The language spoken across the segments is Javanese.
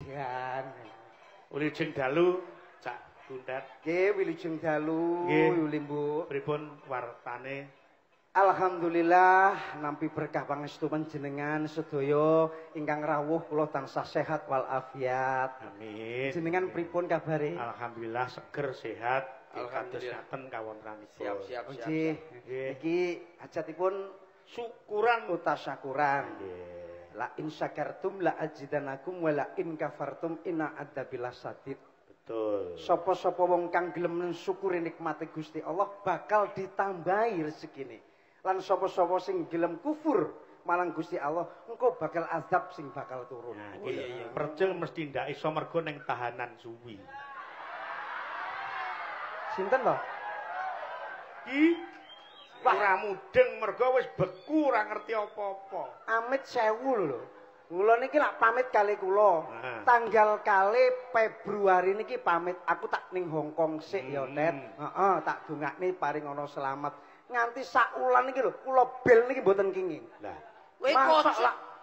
Dian. Wilujeng dalu Cak Gundat. Nggih, wilujeng dalu Yuli Mbok. Pripun wartane? Alhamdulillah nampi berkah pangestu panjenengan sedaya ingkang rawuh kula tansah sehat wal afiat. Amin. Jenengan pripun kabare? Alhamdulillah seger sehat. Alhamdulillah kawontenanipun. Siap. Nggih. Iki hajatipun syukuran utasyakuran. Nggih. La in syakartum la ajidanakum wa la in kafartum inna adzabilas sadid. Betul. Sapa-sapa wong kang gelem syukuri nikmate Gusti Allah bakal ditambahi rezekine. Lan sapa-sapa sing gelem kufur marang Gusti Allah engko bakal azab sing bakal turun. Nah, iya. Percil mesti ndak iso mergo ning tahanan suwi. Sinten lho? Ki ora mudeng mergo wis beku ora ngerti apa-apa. Amit 1000 lho. Kula niki lak pamit kali kula. Tanggal kali Februari niki pamit. Aku tak ning Hongkong sik ya, Tet. Heeh, tak dongakne paring ana selamat. Nganti sak wulan niki lho, kula bel niki mboten kenging. Lah, Kowe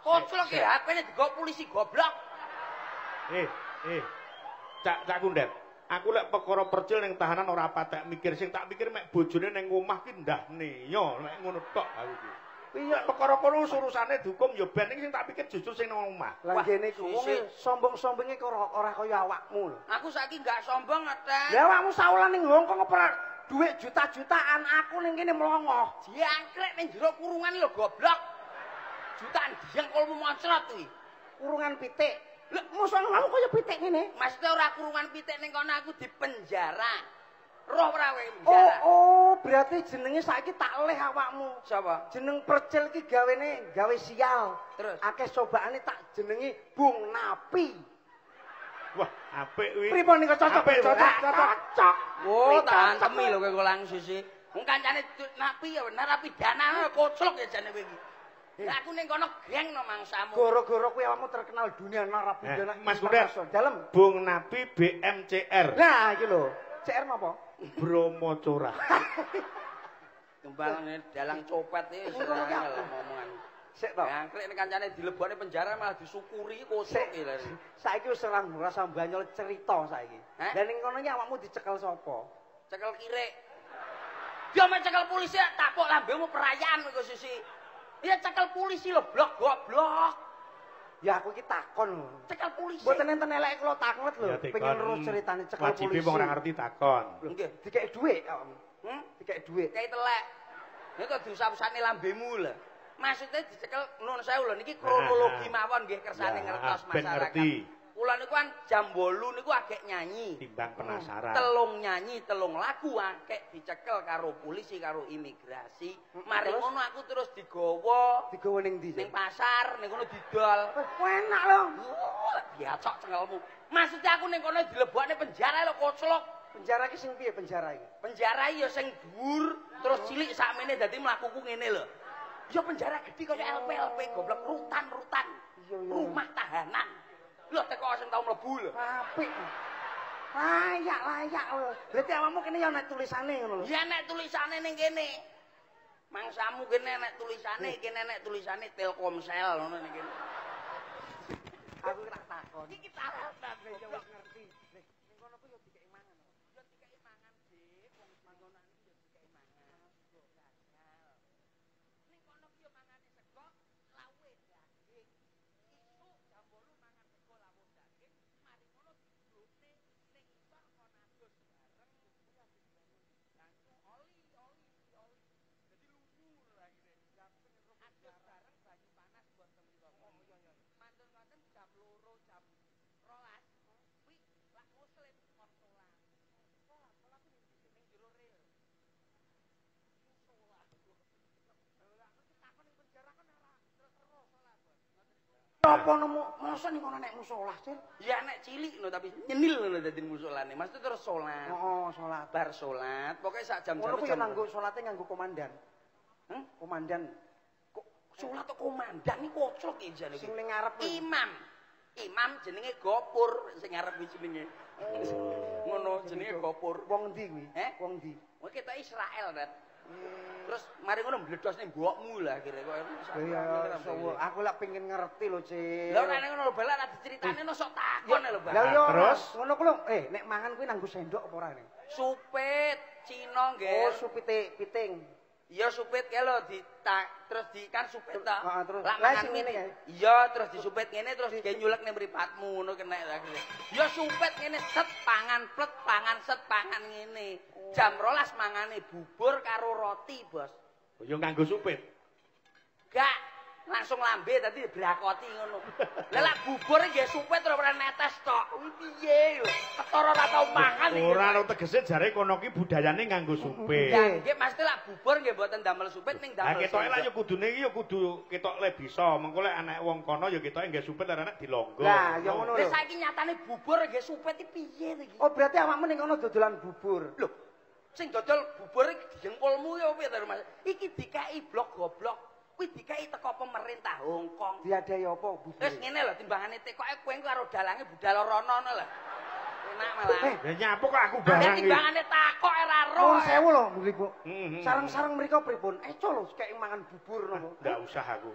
kocok ke HP-ne digo polisi goblok. Cak Kundet. Aku lek perkara percil ning tahanan ora patek mikir sing tak pikir mek bojone ning omah ki ndahne. Yo nek ngono tok aku ki. Iya perkara kono urusane dihukum ya ben sing tak pikir justru sing nang omah. Lah ngene ku wong sombong-sombonge kok ora kaya awakmu lho. Aku saiki gak sombong, Tes. Ya awakmu saulan ning Hongkong apa duit juta-jutaan aku ning kene mlongoh. Diangkrek ning jero kurungan lho goblok. Jutaan diang kolmu moncrot kuwi. Kurungan pitik. Lho mosok kamu kaya pitik ngene. Maksudnya ora kurungan pitik ning kono aku dipenjara. Roh ora kowe penjara. Oh, berarti jenenge saiki tak leh awakmu. Sapa? Jeneng percil ki gawene gawe sial. Terus akeh cobaane tak jenengi Bung Napi. Wah, apik kuwi. Pripun niku cocok? Cocok. Oh, tak antemi lho kowe langsung sih. Wong kancane Napi ya narapidana koclok ya jane kowe iki. Aku ning kono geng no mangsamu. Gara-gara kuwi awakmu terkenal dunia narapidana. Mas Gundet. Dalem. Bung Napi BMCR. Nah, iki lho. CR napa? Bromo Cora. Kembang dalang copet iki ngomongan. Sik to. Angklek nek kancane dilebokne penjara malah disyukuri kosok iki lho. Saiki wis ora ngrasa banyol cerita saiki. Lah ning kono iki awakmu dicekel sapa? Cekel kirik. Dia mek cekel polisi tapuk lambemu perayaan kowe sisi. Dia cekel polisi lho blok goblok. Ya aku iki takon lho. Cekel polisi. Mboten enten eleke kula taklet lho. Pengen ro ceritane cekel polisi. Wajibe wong ora ngerti takon. Nggih, dikek dhuwit awakmu. Dikek dhuwit. Kayak telek. Nek kok diusap-usapne lambemu lho. Maksudnya dicekel nun sewu lho niki kronologi mawon nggih kersane ngertos masyarakat. Kula niku kan jam 8 niku agek nyanyi. Timbang penasaran. Telung nyanyi, telung lagu akeh dicekel karo polisi karo imigrasi. Mari ngono aku terus digawa ning ndi? Ning pasar, ning kono didol. Enak lho. Diacok cengelmu. Maksudnya aku ning kono dilebokne penjara lho koclok. Penjara ki sing piye penjara iki? Penjara ya sing dhuwur terus cilik sakmene dadi mlakuku ngene lho. Ya penjara gede kaya LP goblok rutan-rutan. Rumah tahanan. Lho teko sing tau mlebu lho. Apik. Layak lho. Berarti awakmu kene ya nek tulisane ngono lho. Ya nek tulisane ning kene. Mangsamu kene nek tulisane, kene nek tulisane Telkomsel ngono ning kene. Aku tak takon. Iki tahanan wis ngerti. Ning kono ku yo dikeki mangan. Yo dikeki mangan, Dik. Wong manggonan iki yo dikeki mangan. Ning kono ku yo mangane sego, lawe daging. Isuk jam 8 mangan sego lawuh daging, mari ngono diblokne ning isor kon adus bareng. Langsung oli. Jadi lunyu lho akhire. Adus bareng banyu panas buat tempat. Oh iya. Mantun-mantun jam 2 jam 12. Kuwi lak muslim kon salat. Salat ku ning jero rel. Salat. Lah aku takon ning penjara kan ora terus salat, Bos. Apa nemu masa ning kono nek musala, Cil? Ya nek cilik lho tapi nyenil lho dadi musolane. Maksud terus salat. Oh, salat. Bar salat, pokoke sak jam-jam. Ngono ku yo nganggo salate nganggo komandan. Komandan. Kok salat kok komandan iki kocok iki jane. Sing ning ngarep Imam jenenge Gopur sing ngarep iki jenenge. Ngono jenenge Gopur. Wong endi kuwi? Wong endi? Kowe ketok Israel, Rat. Terus mari ngono mbledos ning mbokmu lah akhire kok. Iya, aku lak pengen ngerti lho, Cil. Lha nek ngono lho balak diceritane no sok takon lho, Bang. Lah iya, terus ngono ku lho, nek mangan kuwi nanggo sendok apa ora nih? Supit Cina nggih. Oh, supite piting. Iya supit kae lho terus di kan supit ta. Heeh, terus lak lah mangan sing ngene kae. Iya, terus disupit ngene terus nyulek ning mripatmu ngono kena akhire. Ya supit ngene set pangan plet pangan set pangan ngene. Jam 12 mangane bubur karo roti, Bos. Ya nganggo supit. Gak langsung lambe tadi brakoti ngono. Lah lak bubur nggih supit ora pernah netes tok. Kuwi piye lho? Ketara ora tau mangan iki. Ora ono tegese jare kono ki budayane nganggo supit. Ya nggih mesti lak bubur nggih mboten damel supit ning damel. Lah ketoke lak ya kudune iki ya kudu ketok le bisa. Mengko lek anak wong kono ya ketoke nggih supit arek dilonggo. Lah ya ngono lho. Lah saiki nyatane bubur nggih supit iki piye to iki? Oh, berarti awakmu ning kono dodolan bubur. Lho, sing dodol bubur iki jengkolmu ya piye to, Mas? Iki dikai blok goblok. Kuwi dikai teko pemerintah Hong Kong. Diadai apa bubur? Wis ngene lho timbangane tekoke kowe karo dalange budal rono ngono lho. Enak malah. Ya nyapu kok aku barang iki. Timbangane takoke ora ro. Nuwun sewu lho, Bu Ibu. Hmm. Sareng-sareng mriko pripun? Eco lho kek mangan bubur nopo. Enggak usah aku.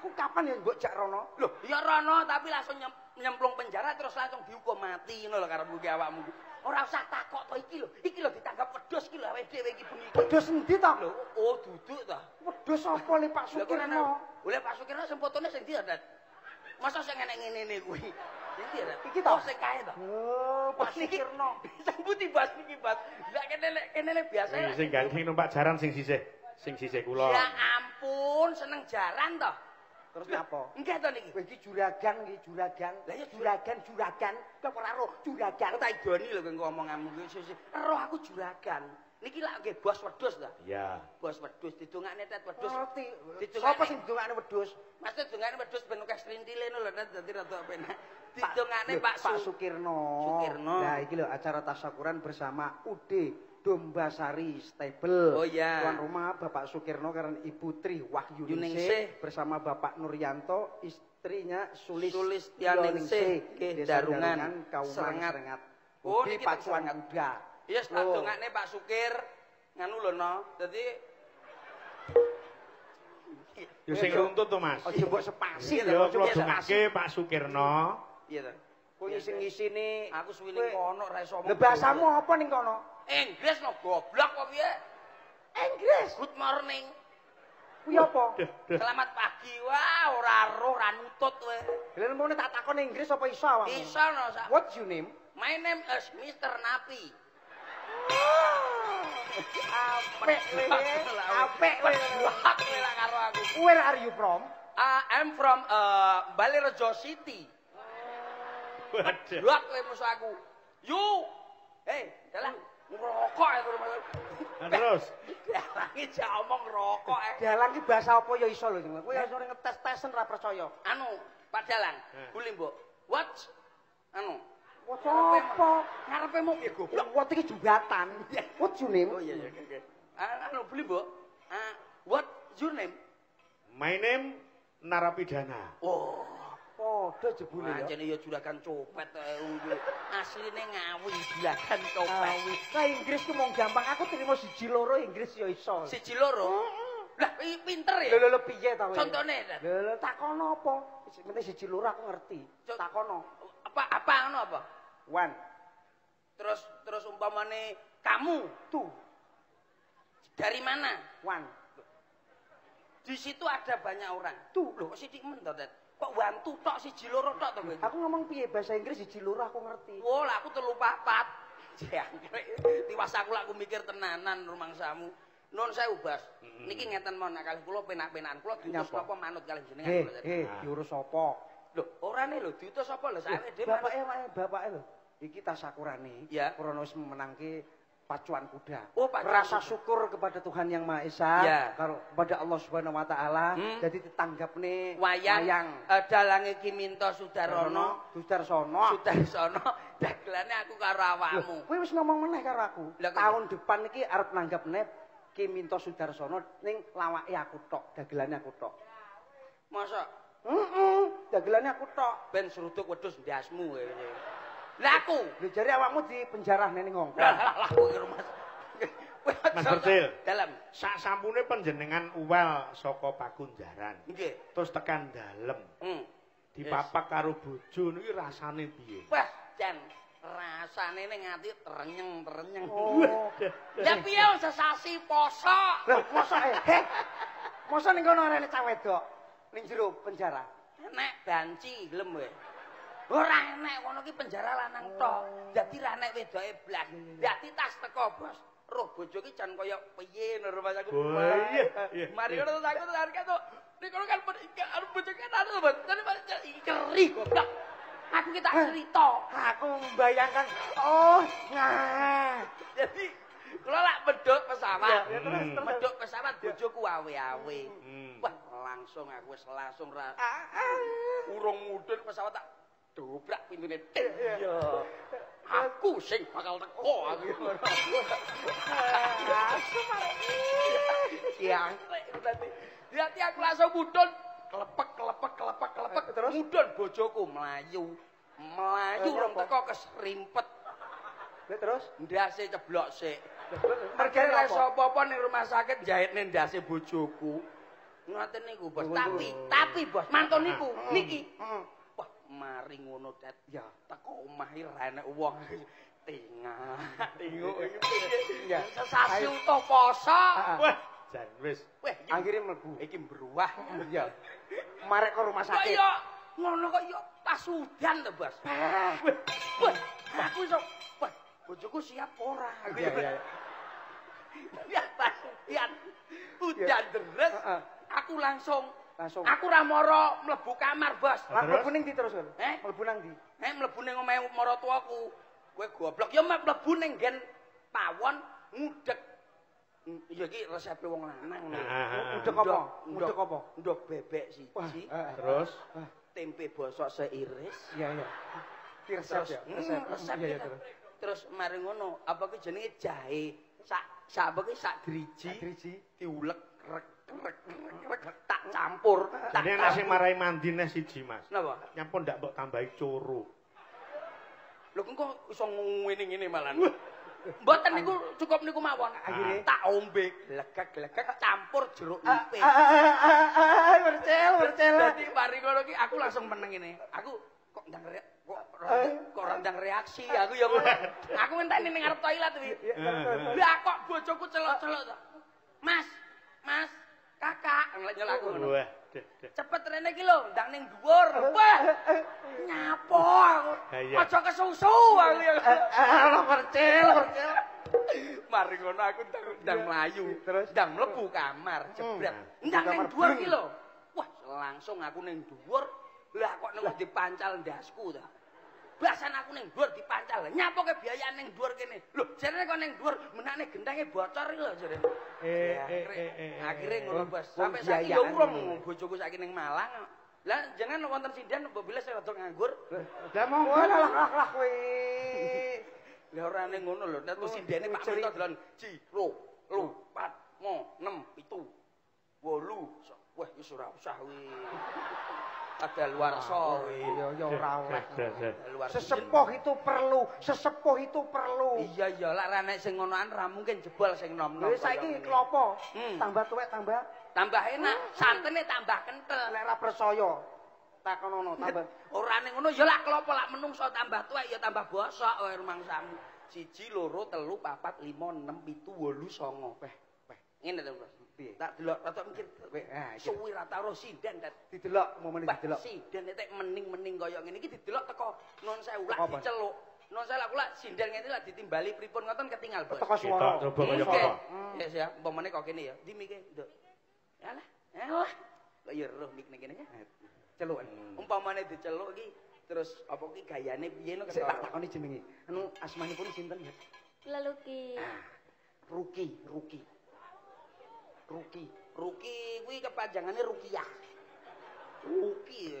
Aku kapan ya mbok jak rono? Loh, ya rono tapi langsung nyemplung penjara terus langsung dihukum mati ngono lho karo mugi awakmu. Ora usah takok to iki lho. Iki lho ditanggap wedhus iki lho awake dhewe iki bengi. Wedhus endi to? Lho, oh duduk to. Wedhus apa le Pak Sukirno? Oleh Pak Sukirno sing fotone sing ndi, Dat? Masa sing ngene-ngene kuwi. Iki ya, Iki to? sing kae to. Oh, Pak Sukirno. Sing putih bas niki, Bas. Lah kene biasa. Sing gandeng numpak jaran sing sisih kula. Ya ampun, seneng jaran to. Terus apa? Enggak to niki. Kowe iki juragan iki, juragan. Lah ya juragan. Kok ora roh juragan. Tak idoni lho kowe ngomonganmu kuwi. Roh aku juragan. Niki lak nggih bos wedhus ta? Iya. Bos wedhus didongakne tet wedhus. Ngerti. Didongakne. Sapa sing didongakne wedhus? Mas didongakne wedhus ben akeh slintile lho Tet dadi rada penak. Didongakne Pak Sukirno. Sukirno. Nah, iki lho acara tasyakuran bersama UD Dombasari Stable. Oh iya. Tuan rumah Bapak Sukirno karena Ibu Tri Wahyuningsih bersama Bapak Nuryanto, istrinya Sulistianingsih Desa Darungan Kauman Serengat. Oh, niki Pacuan Kuda. Yes, tak dongakne Pak Sukir nganu lho no. Dadi Yo sing runtut to, Mas. Aja mbok sepasi Yo kula dongake Pak Sukirno. Iya ta. Kowe sing ngisine Aku suwi ning kono ra iso Lah omong. bahasamu apa ning kono? Inggris no goblok kok piye? Inggris. Good morning. Kuwi apa? Selamat pagi. Wah, ora roh, ora nutut kowe. Lah nempone tak takon Inggris apa iso awakmu? Iso no. What's your name? My name is Mr. Napi. Apik kowe. Apik kowe. Wah, kowe lah karo aku. Where are you from? I'm from Balirejo City. Waduh. Blok kowe musuh aku. You. Hei, dalang ngerokok ya rumah. Terus Dalangi jak omong ngerokok Dalang iki bahasa apa ya iso lho. Kowe iso ngetes-tesen ra percaya. Anu, Pak Dalang, Buli Mbok. What? Anu. What apa? Ngarepe mau piye goblok? What iki jembatan. What's your name? Oh iya iya oke. Anu Buli Mbok. What your name? my name narapidana. Oh. Padha jebule ya. Anjene ya juragan copet asline ngawi juragan copet. Lah Inggris ku mung gampang. Aku trimo 1 2 Inggris ya iso. 1 2. Lah pinter ya. Lho piye ta kowe? Contone. Lho takono apa? Penting 1 2 aku ngerti. Takono. Apa ngono apa? One. Terus umpamane kamu Two. dari mana? One. Di situ ada banyak orang. Tuh. Loh kok sithik men to, Tet? Kok wantu tok 1 2 tok to kowe? Aku ngomong piye bahasa Inggris 1 2 aku ngerti. Oh, lah aku 3 4. Jangkrik. Tiwas aku lak mikir tenanan rumangsamu. Nun sewu, Bas. Niki ngeten mon kalih kula penak-penakan kula diutus napa manut kalih jenengan. Diurus apa? Lho, orane lho diutus apa lho sae dhewe. Bapake lho. Iki tasyakurane. Ya. Krana wis menangke pacuan kuda. Oh, pacuan rasa syukur kepada Tuhan Yang Maha Esa, ya. kepada Allah Subhanahu wa taala, jadi ditanggapne wayang dalange Ki Minto Sudarsono, Sudarsono, dagelane aku karo awakmu. Kowe wis ngomong meneh karo aku. Tahun depan iki arep nanggapne Ki Minto Sudarsono ning lawake aku tok, dagelane aku tok. Masa? Dagelane aku tok. Ben seruduk wedhus ndasmu kowe. Lah aku, lho jare awakmu dipenjarah ning Hongkong. Lah kowe rumah. Kowe Mas Bertil. Dalem. Sak sampune panjenengan uwel saka Pakunjaran. Nggih. Terus tekan dalem. Dipapak karo bojo niki rasane piye? Wah, Jan, rasane ning ati renyeng-renyeng. Oh. Ya piye sesasi poso. Lah, mosok mosok ning kono arene cah wedok ning jero penjara. Nek banci gelem wae. Ora enek ngono ki penjara lanang tok. Dadi ra enek wedoke blas. Dadi tas teko, Bos. Roh bojo ki jan kaya piye nang rumah aku. Oh iya. Mari ngono aku harga tuh. Nek kono kan arep bojo kan anu, Bos. Dadi iki keri goblok. Aku ki tak cerita. Aku membayangkan Jadi kula lak medhok pesawat. Ya, terus. Medhok pesawat bojoku awe-awe. Wah, langsung aku wis langsung ra. Urung mudhun pesawat tak dobrak pintune. Iya. Aku sing bakal teko aku. Siang. Berarti aku langsung mudhun. Kelepek. Terus mudhun bojoku mlayu. Rong teko keserimpet. Terus Ndase ceblok sik. Mergane Mergane apa? sapa-apa ning rumah sakit jahitne ndase bojoku. Ngoten niku, Bos. Tapi Bos, mantun niku niki. Wah, mari ngono, Tet. Ya, Teko omah iki ra enek wong. Tengok iki. Ya. Sesasi utuh poso. Wah, jan wis. Weh, akhirnya mlebu. iki beruah. Ya. Marek ke rumah Kok sakit. yo ngono kok yo pas udan to, Bos. Wah, aku iso. Wah, bojoku siap ora? Iya. Ya pas udan deres. Aku langsung. Aku ra mara mlebu kamar, Bos. Lah mlebu ning ndi terus, Gon? Eh? Mlebu nang ndi? Mlebu ning omahe maratuaku. Kowe goblok. Ya mlebu ning nggen pawon ngudek. Ya iki resepe wong lanang. Ngudek apa? Ngudek apa? Ndok bebek siji. Terus Tempe bosok seiris. Iya. Ki resep ya. Resep Iya, ya. terus. Terus mari ngono, apa ki jenenge jahe. Sak apa ki sak driji diulek krek tak campur. Jadi nek sing marai mandi neh siji, Mas. Napa? Nyampun ndak mbok tambahi coro. Lho kok iso ngene-ngene malan. Mboten niku cukup niku mawon. Akhire tak ombe glegek campur jeruk nipis. Bercel. Dadi mari ngono ki aku langsung meneng ngene. Aku kok ndang reaksi aku ya ngono. Aku ngenteni ning ngarep toilet kuwi. Lah kok bojoku celok-celok to. Mas, Kakak nyelak aku ngono. Wah, Cepet rene iki lho, ndang ning dhuwur. Wah. Nyapo aku. Aja kesusu aku ya. Bercel. Mari ngono aku ndang mlayu, Terus ndang mlebu kamar, jebret. Ndang ning dhuwur iki lho. Wah, langsung aku ning dhuwur. Lah kok nang dipancal ndasku ta. Basan aku ning dhuwur dipancal. Nyapo ke biayane ning dhuwur kene. Lho, jarene kok ning dhuwur menane gendenge bocor iki lho jarene. Akhire ngono, Bos. Sampai saiki yo urung bojoku saiki ning Malang. Lah jangan wonten sindan mbok saya rada nganggur. Lah monggo lah kowe. Lah ora ning ngono lho, nek sindene Pak Minto dolan Jiro, 4, 5, 6, 7, 8. Wah, wis ora usah kuwi. Ada luar so. Ya ora oleh. Sesepuh Sesepuh itu perlu. Iya, lak ra nek sing ngonoan ra mungkin jebol sing nom-nom. Wis saiki klopo. Tambah tuwek tambah enak, santene tambah kentel. Nek ra percaya takonono tambah. Ora ning ngono ya lak klopo lak menungso tambah tuwek ya tambah bosok wae rumangsamu. 1 2 3 4 5 6 7 8 9. Weh. Ngene to, Bos. Piye? Tak delok rada mikir. Suwi ra tau sinden didelok momen didelok. Sinden nek mening-mening kaya ngene iki didelok teko non sewu lak diceluk. Non saya lak sinden ngene lak ditimbali pripun ngoten ketinggal, Bos. Teko swara. Coba kaya apa? Ya ya, umpamane kok kene ya. Ndi mike, Nduk. Alah. Kok ya roh mik kene ya. Celukan. Umpamane diceluk iki terus apa ki gayane piye no tak takoni jenenge. Anu asmanipun sinten ya? Leluki. Ruki kuwi kepanjangane Rukiah. Ruki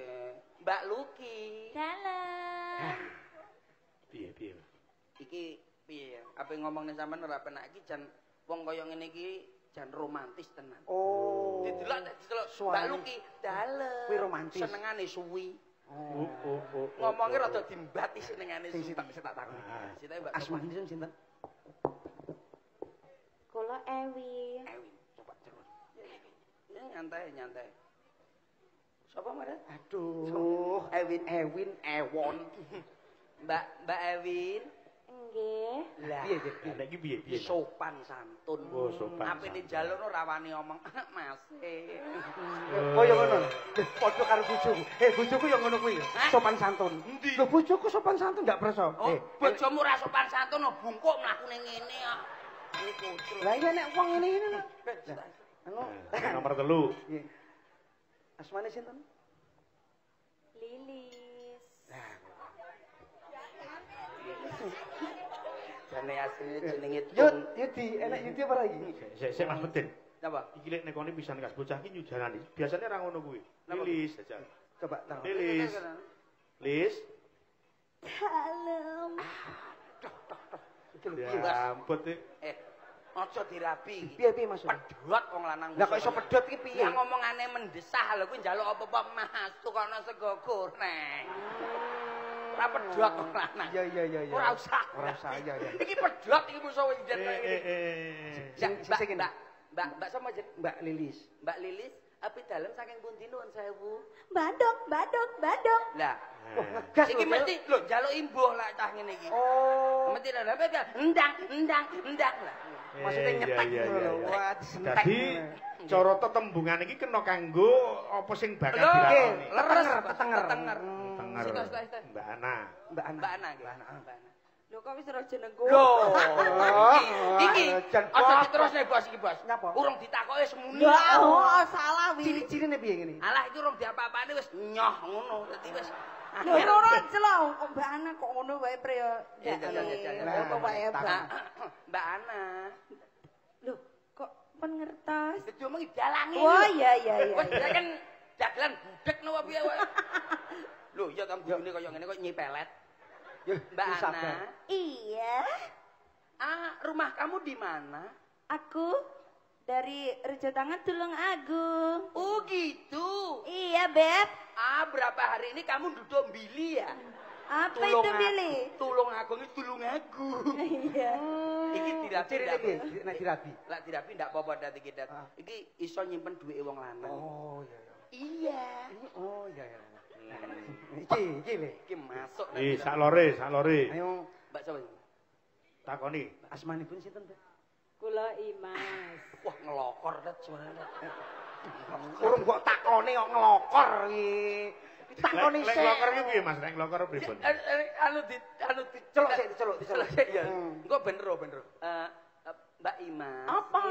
Mbak Luki. Dalam. Piye? Iki piye? Apa ngomongne sampean ora penak iki jan wong kaya ngene iki jan romantis tenan. Oh. Didelok Mbak Luki dalem. Kuwi romantis. Senengane suwi. Oh. Ngomongnya rada dimbati senengane sing tak takoni. Sitae Mbak Asmanipun sinten? Kula Ewin. Ewin, coba terus. Nyantai. Sapa mare? Aduh, Ewin, Ewon. Mbak Ewin. Nggih. Lah, Piye iki piye? sopan santun. Oh, sopan. Apene njalukno rawani omong, Mas. Oh ya ngono. Padha karo bojoku. Bojoku ya ngono kuwi. Sopan santun. Lho bojoku sopan santun ndak perso. Oh, bojomu ra sopan santun bungkuk mlakune ngene kok. Ini kucul. Lah iya nek wong ngene-ngene lho. Anu Nomor 3. nggih. Asmane sinten? Lilis. Jane asline jenenge Yudi, enak Yudi apa lagi? Sik Mas Medin. Napa? Iki lek nekoni pisan kas bocah iki nyujanani. Biasane ra ngono kuwi. Lilis aja. Coba tang. Lilis. Lis. Salam. Ya ampun. Aja dirabi. Piye maksud? Pedhot wong lanang. Lah kok iso pedhot iki piye? Ya ngomongane mendesah lho kuwi njaluk apa-apa Mas, tukono sego goreng. Ora pedhot wong lanang. Iya. Ora usah. Iya. Iki pedhot iki musuh winjen iki. Sing Mbak sama jeneng Mbak Lilis. Mbak Lilis, api dalem saking pundi nuwun sewu? Badong. Lah, Ngegas iki mesti lho njaluk imbuh lah cah ngene iki. Oh. Mesti lho endang lah. Maksudnya nyetek lho. Wah, disentek. Dadi cara tetembungan iki kena kanggo apa sing bakal Lho, dilakoni. leres tetenger. Tenger. Mbak Ana. Mbak Ana. Lho kok wis ora jenengku? Lho, iki Jan aja Bos. diterusne bos iki bos. Napa? Urung ditakoki semuni. Ya, oh salah wi. Ciri-cirine piye ngene? Alah iki urung diapa-apane wis nyoh ngono. Dadi wis Lho ora celok kok Mbak Ana kok ngono wae pre ya. Ya, Kok wae Mbak Ana. Lho kok pengertos? Dadi omong dalange. Oh iya. Wis kan dagelan budek napa piye wae. Lho iya ta mbune kaya ngene kok nyipelet. Mbak Ana. Iya. Rumah kamu di mana? Aku dari Rejo Tangan Tulung Agung. Oh gitu. Iya, Beb. Berapa hari ini kamu duduk Bili ya? Apa itu, Billy? Tulung Agung itu Tulung Agung. Iya. Iki dirapi Cirine piye? Nek dirabi. Lah dirapi ndak apa-apa dadi kita. Iki iso nyimpen duwike wong lanang. Oh iya. Iya. Oh iya. Iki le. Iki masuk Sak lore. Ayo Mbak sapa? Takoni. asmanipun sinten, Mbak? Kula Imas. Wah ngelokor tet suarane. Urung kok takone kok ngelokor iki. Takone Lek ngelokor iki piye Mas? Nek ngelokor pripun? Anu di diceluk sik ya. Engko bener. Mbak Imas. Apa?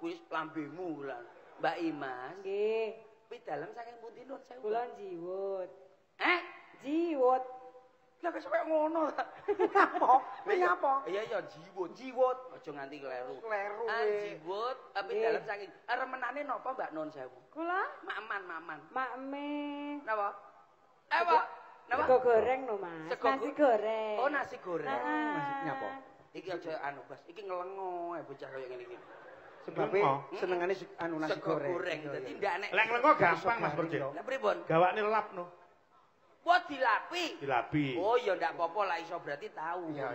Wis lambemu lah. Mbak Imas. Nggih. Kuwi dalem saking pundi nuwun sewu? Kula jiwut. Jiwut. Lah kok sampe ngono ta? Apa? Iya jiwut. Aja nganti kleru. Jiwut tapi dalem saking remenane napa Mbak Nun sewu? Kula Maman. makme. Napa? Napa? Sego goreng no, Mas. Nasi goreng. Oh, nasi goreng. Nasi nyapa? Iki aja anu, Bas. Iki ngelengo bocah kaya ngene iki. Sebabe senengane anu nasi goreng. Dadi ndak nek Lek ngelengo gampang Mas Percik. Lah pripun? Gawane lap no. Wah dilapi. Dilapi. Oh ya ndak apa-apa lah iso berarti tahu. Iya.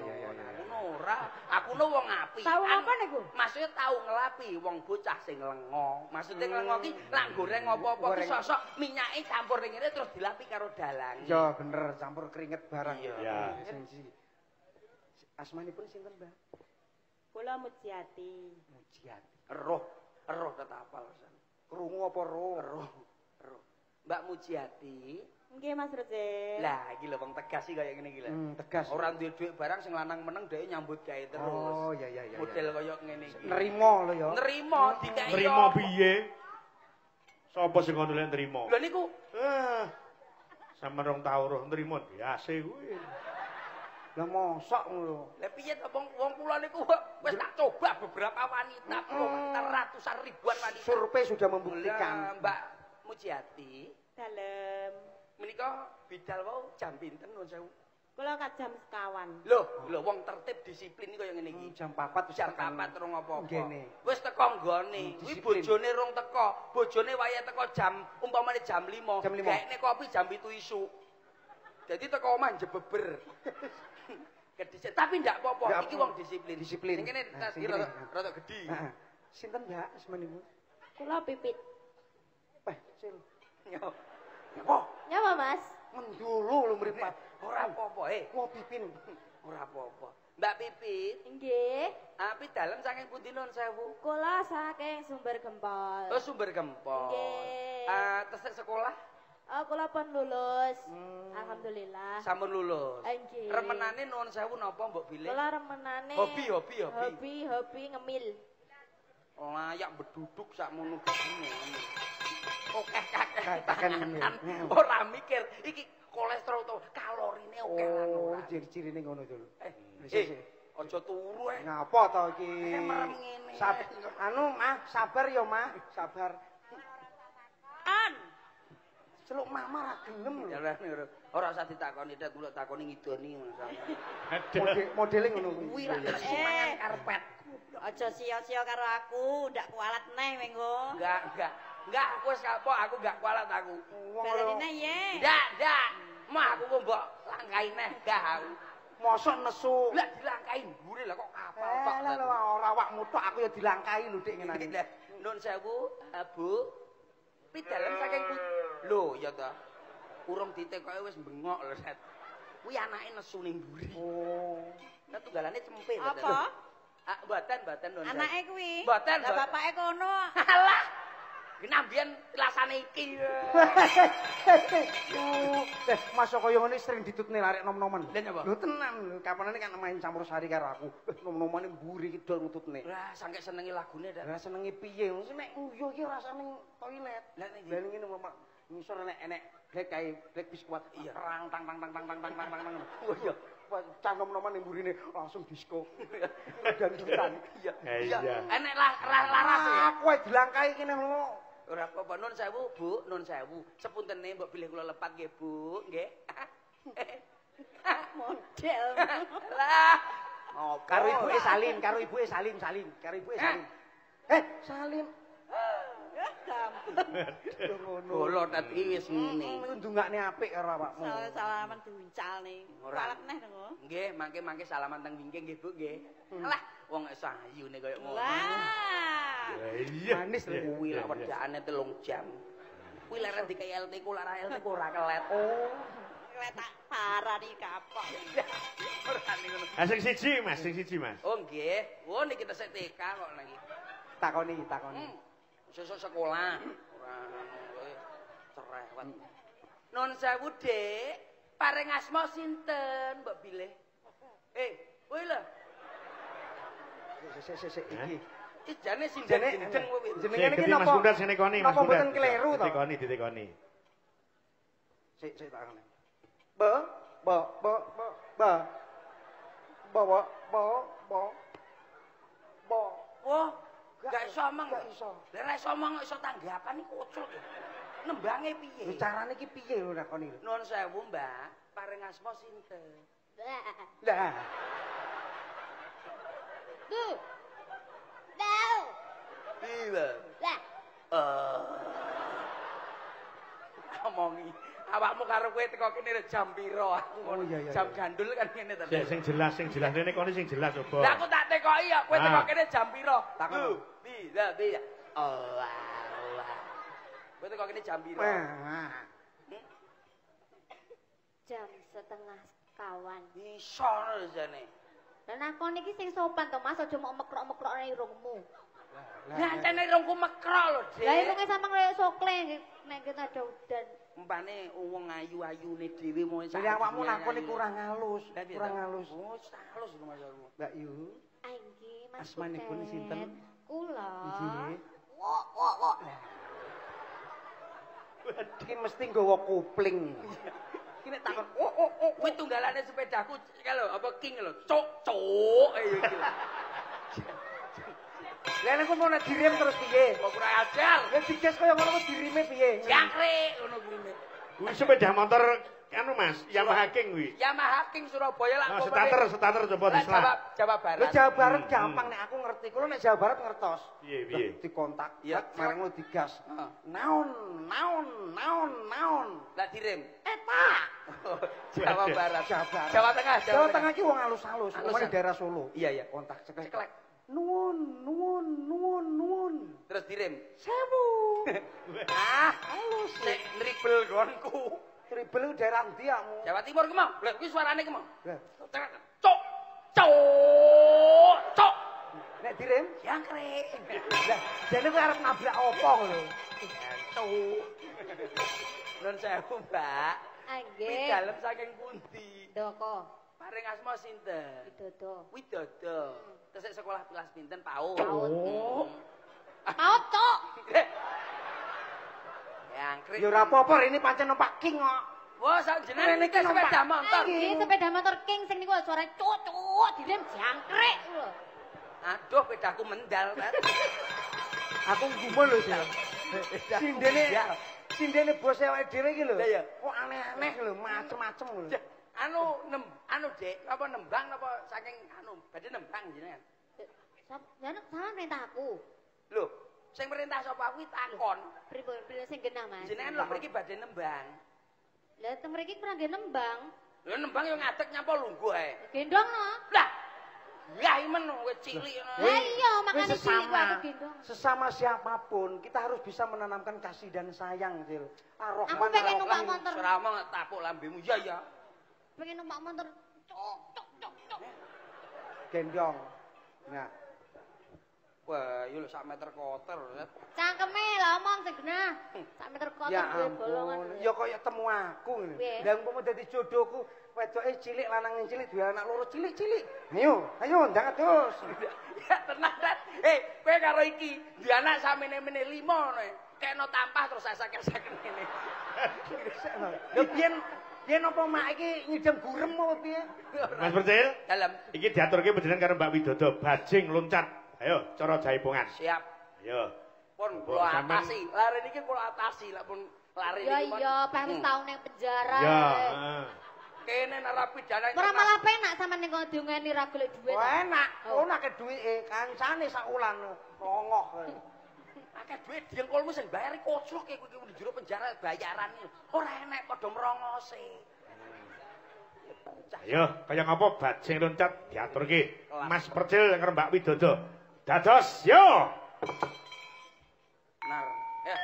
Aku ora. Aku no wong apik. Tahu apa niku? Maksudnya tahu ngelapi wong bocah sing ngelengo. Maksudnya ngelengo ki lak goreng apa-apa ki sosok minyake campur ning ngene terus dilapi karo dalang. Ya bener, campur keringet barang. Iya. Asmanipun sinten, Mbak? Kula Mujiati. Roh tetap apal san. Krungu apa roh? Roh. Mbak Mujiati. Nggih, Mas Reze. Lah, iki lho wong tegas iki kaya ngene iki lho. Tegas. Ora duwe dhuwit barang sing lanang meneng dhek nyambut gawe terus. Oh, iya. Model kaya ngene iki. Nerimo lho ya. Nerimo dikai. Nrimo piye? Sapa sing ngono lek nrimo? Lha niku Sampe rong tau roh nrimo biasa kuwi. Lah mosok ngono. Lah piye to wong kula niku wis tak coba beberapa wanita, ratusan ribuan wanita. Survei sudah membuktikan. Mbak Mujiati, Dalem. menika bidal wau jam pinten nuwun sewu? Kula ka jam sekawan. Lho wong tertib disiplin kaya ngene iki. Jam 4 Jam 4 rong apa-apa. Ngene. Wis teko nggone. Kuwi bojone rong teko. Bojone wayahe teko jam umpamane jam 5. Gaekne kopi jam 7 isuk. Dadi teko omah jebeber. Kedhisik tapi ndak apa-apa. Iki wong disiplin. Disiplin. Sing kene tadi rada gedhi. Heeh. Sinten, Mbak, asmanipun? Kula Pipit. Cil. Yo. Apa? Nyapa, Mas? Mendulu lho mripat. Ora apa-apa, Ngopipin. Ora apa-apa. Mbak Pipit, Nggih. api dalem saking pundi nun sewu? Kula saking Sumber Gempol. Oh, Sumber Gempol. Nggih. Tesih sekolah? Kula pun lulus. Alhamdulillah. Sampun lulus. Nggih. Remenane nuwun sewu napa Mbok Bilih? Kula remenane hobi ngemil. Layak beduduk sakmono begini. Oke kakek. Tekan ngemil. Ora mikir iki kolesterol to kalorine oke lan Oh, ora. ciri-cirine ngono to lho. Aja turu Ngapa to iki? merem ngene. Anu, Mah, sabar ya, Mah. Sabar. An. Celuk Mama ra gelem lho. Ora usah ditakoni, Det, muluk takoni ngidoni ngono sampe. Modele ngono Kuwi kuwi. lak mangan karpet. Aja sia-sia karo aku, ndak kualat neh mengko. Enggak, aku wis kapok, aku enggak kualat aku. Balanine ye. Ndak. Mah aku mbok langkai neh, enggak aku. Mosok nesu. Lah dilangkai mburi lah kok kapal tok. Lah ora awakmu tok aku ya dilangkai lho Dik ngene. Nun sewu, Bu. Pidalem saking lho ya ta. Urung ditekoke wis bengok lho, Set. Kuwi anake nesu ning mburi. Oh. Lah tunggalane cempil. Apa? Mboten Nun. Anake kuwi. Mboten. Lah bapake kono. Alah. Genambian kelasane iki. Masuk kaya ngene sering ditutne larek nom-noman. Lha nyapa? Lho tenan lho, kapanane kan main campur sari karo aku. Nom-nomane mburi kidul ngututne. Lah sangke senenge lagune dak. Lah senenge piye? Wis nek nguyu iki rasane toilet. Lah nek Lah ngene Mama. Ngisor enek blek kae blek biskuit. Iya, rang tang. Oh iya. Cah nom-noman ning mburine langsung disco. Dan hutan. Iya. Enek laras ya. Aku wae dilangkai kene lho. Ora apa-apa nun sewu, Bu, nun sewu. Sepuntene mbok bilih kula lepat nggih, Bu, nggih. Model. Lah, Karo ibuke Salim, karo ibuke Salim. Salim. Gampang. Ngono. Bolo tet iki wis ngene. Ndungakne apik karo awakmu. Salaman duncal nih. Kualat neh ngono. Nggih, mangke salaman teng wingking nggih, Bu, nggih. Alah, wong iso ayune kaya ngono. Lah. Iya. Manis lho. Kuwi lak wedakane 3 jam. Kuwi leren dikei ku lara LT ku ora kelet. Oh. Letak parani kapok. Ora ngono. Sing siji, Mas. Oh nggih. Oh niki tesih TK kok lagi. Takoni. Sesuk sekolah. Ora cerewet. Nun sewu, Dik. Paring asma sinten, Mbok Bilih? Kowe lho. Sik iki. Iki jane sindeng-sindeng kowe. Jenengan iki Mas napa? Bundat sing nekoni, Mas Napa Bundat. mboten kleru to? Ditekoni. Sik takone. Bo. Wah, gak iso omong. Gak iso. Lah ora iso omong kok iso tanggapan iki kocok. Nembange piye? Lho carane iki piye lho nakoni lho. Nuwun sewu, Mbak. Paring asma sinten? Lah. Tuh. Dau. Iya. Lah. Ngomongi. Awakmu karo kowe teko kene jam piro? Oh iya. Jam gandul kan ngene to. Sing jelas rene kene sing jelas coba. Lah aku tak tekoki ya, kowe teko kene jam piro? Takon. Bisa. Oh. Kowe teko kene jam piro? Jam setengah kawan. Iso jane. Dan aku niki sing sopan to Mas, aja mau mekrok-mekrok nang irungmu. Lah jane rungku mekrok lho, Dik. Lah irunge sampean kaya sokle nek kita ada udan. Umpane wong ayu-ayune dhewe mau Jadi awakmu lakoni kurang halus. Oh, halus lho Mas. Mbak Yu. Ainggi Mas. Asmanipun sinten? Kula. Nggih. Wok. Iki mesti nggawa kupling. Iki nek takon Kuwi tunggalane sepedaku lho, apa king lho. Cuk iki. Lah nek mau direm terus piye? Kok kurang ajar. Lah digas kaya ngono kok dirime piye? Jangkrik ngono kuwi. Kuwi sepeda motor Anu Mas, Yamaha King kuwi. Yamaha King Surabaya lak starter coba disela. Jawa Barat. Lho Jawa Barat gampang nek aku ngerti. Kulo nek Jawa Barat ngertos. Piye? Dikontak, ya marang lu digas. Naon. Lah direm. Eta. Jawa Barat. Jawa Tengah. Jawa Tengah ki wong halus-halus, wong daerah Solo. Iya. Kontak ceklek. Nuwun. Terus direm. Sewu. Halus. Nek nribel gonku. Tribel daerah ndi akmu? Jawa Timur ki mau. Lha kuwi suarane ki mau. Cok. Nek direm jangkrik. Lah, jane kowe arep nabrak opo lho? Cuk. Nun sewu, Mbak. Nggih. Dalem saking pundi? Doko. Paring asma sinten? Widodo. Tesik sekolah kelas pinten, PAUD? PAUD, Cuk. Jangkrik. Ya ora apa-apa, ini pancen numpak King kok. Wah, sak jenenge iki sepeda motor. Nggih, sepeda motor King sing niku suarane cuk direm jangkrik lho. Aduh, pedaku mendal, Mas. Aku gumun lho, Sir. Sindene bos awake dhewe iki lho. Kok aneh-aneh lho, macem-macem lho. Anu, Dek, apa nembang apa saking badhe nembang jenengan. Sampeyan perintah aku. Lho, sing perintah sapa kuwi takon. Pripun sing genah, Mas? Jenengan lho mriki badhe nembang. Lah teng mriki kurang nggih nembang. Lho nembang yo ngadeg nyapa lungguh ae. Gendongno. Lah, ya imen kowe cilik ngono. Lah iya, makane cilik aku gendong. Sesama siapapun, kita harus bisa menanamkan kasih dan sayang, Sil. Aku pengen numpak motor. Serama tapuk lambemu. Ya. Pengen numpak motor. Cuk. Gendong. Nah. Wah, yo sak meter kotor. Cangkeme lah omong sing genah. Sak meter kotor duwe bolongan. Ya kaya temu aku ngene. Lah umpama dadi jodohku, wedoke cilik lanang cilik duwe anak loro cilik-cilik. Ayo ndang terus. Ya tenang, Rat. Kowe karo iki duwe anak samene-mene 5 ngono. Kekno tampah terus sasak-saken ngene. Lho yen apa mak iki ngidem gurem apa piye? Mas Percil? Dalem. Iki diaturke panjenengan karo Mbak Widodo, bajing loncat. Ayo, cara jaipongan. Siap. Ayo. Pun kula atasi. Lare niki kula atasi, lek pun lari niku. Ya iya, pengen tahun ning penjara. Ya. Kene narapidana. Ora malah penak sampean ning diungeni ra golek dhuwit. Oh enak. Ono akeh duwike, kancane sak wulan longoh. Akeh dhuwit diengkolmu sing bayar koclok kowe iki di jero penjara bayaran. Ora enek padha mrongose. Ayo, kaya ngapa bajing loncat diaturke. Mas Percil karo Mbak Widodo. Dados, yo. Nar, ya.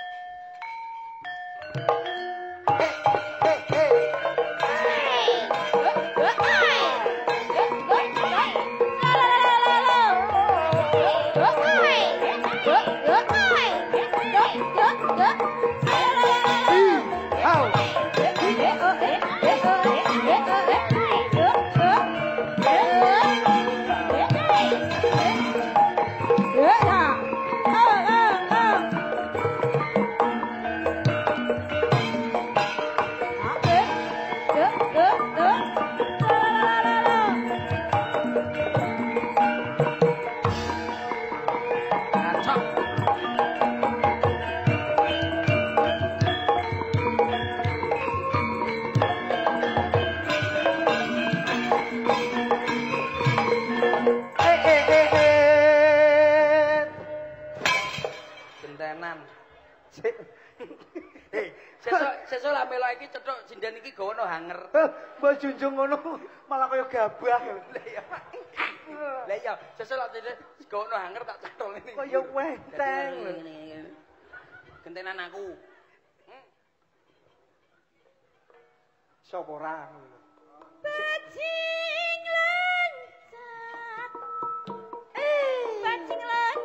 Sesuk lak melok iki cethuk sinden iki gawono hanger. Mbok junjung ngono malah kaya gabah. Lah iya, sesuk lak gawono hanger tak cathol ini. Kaya wenteng lho. Gentenan aku. Sapa ora? Bajing loncat. Bajing loncat.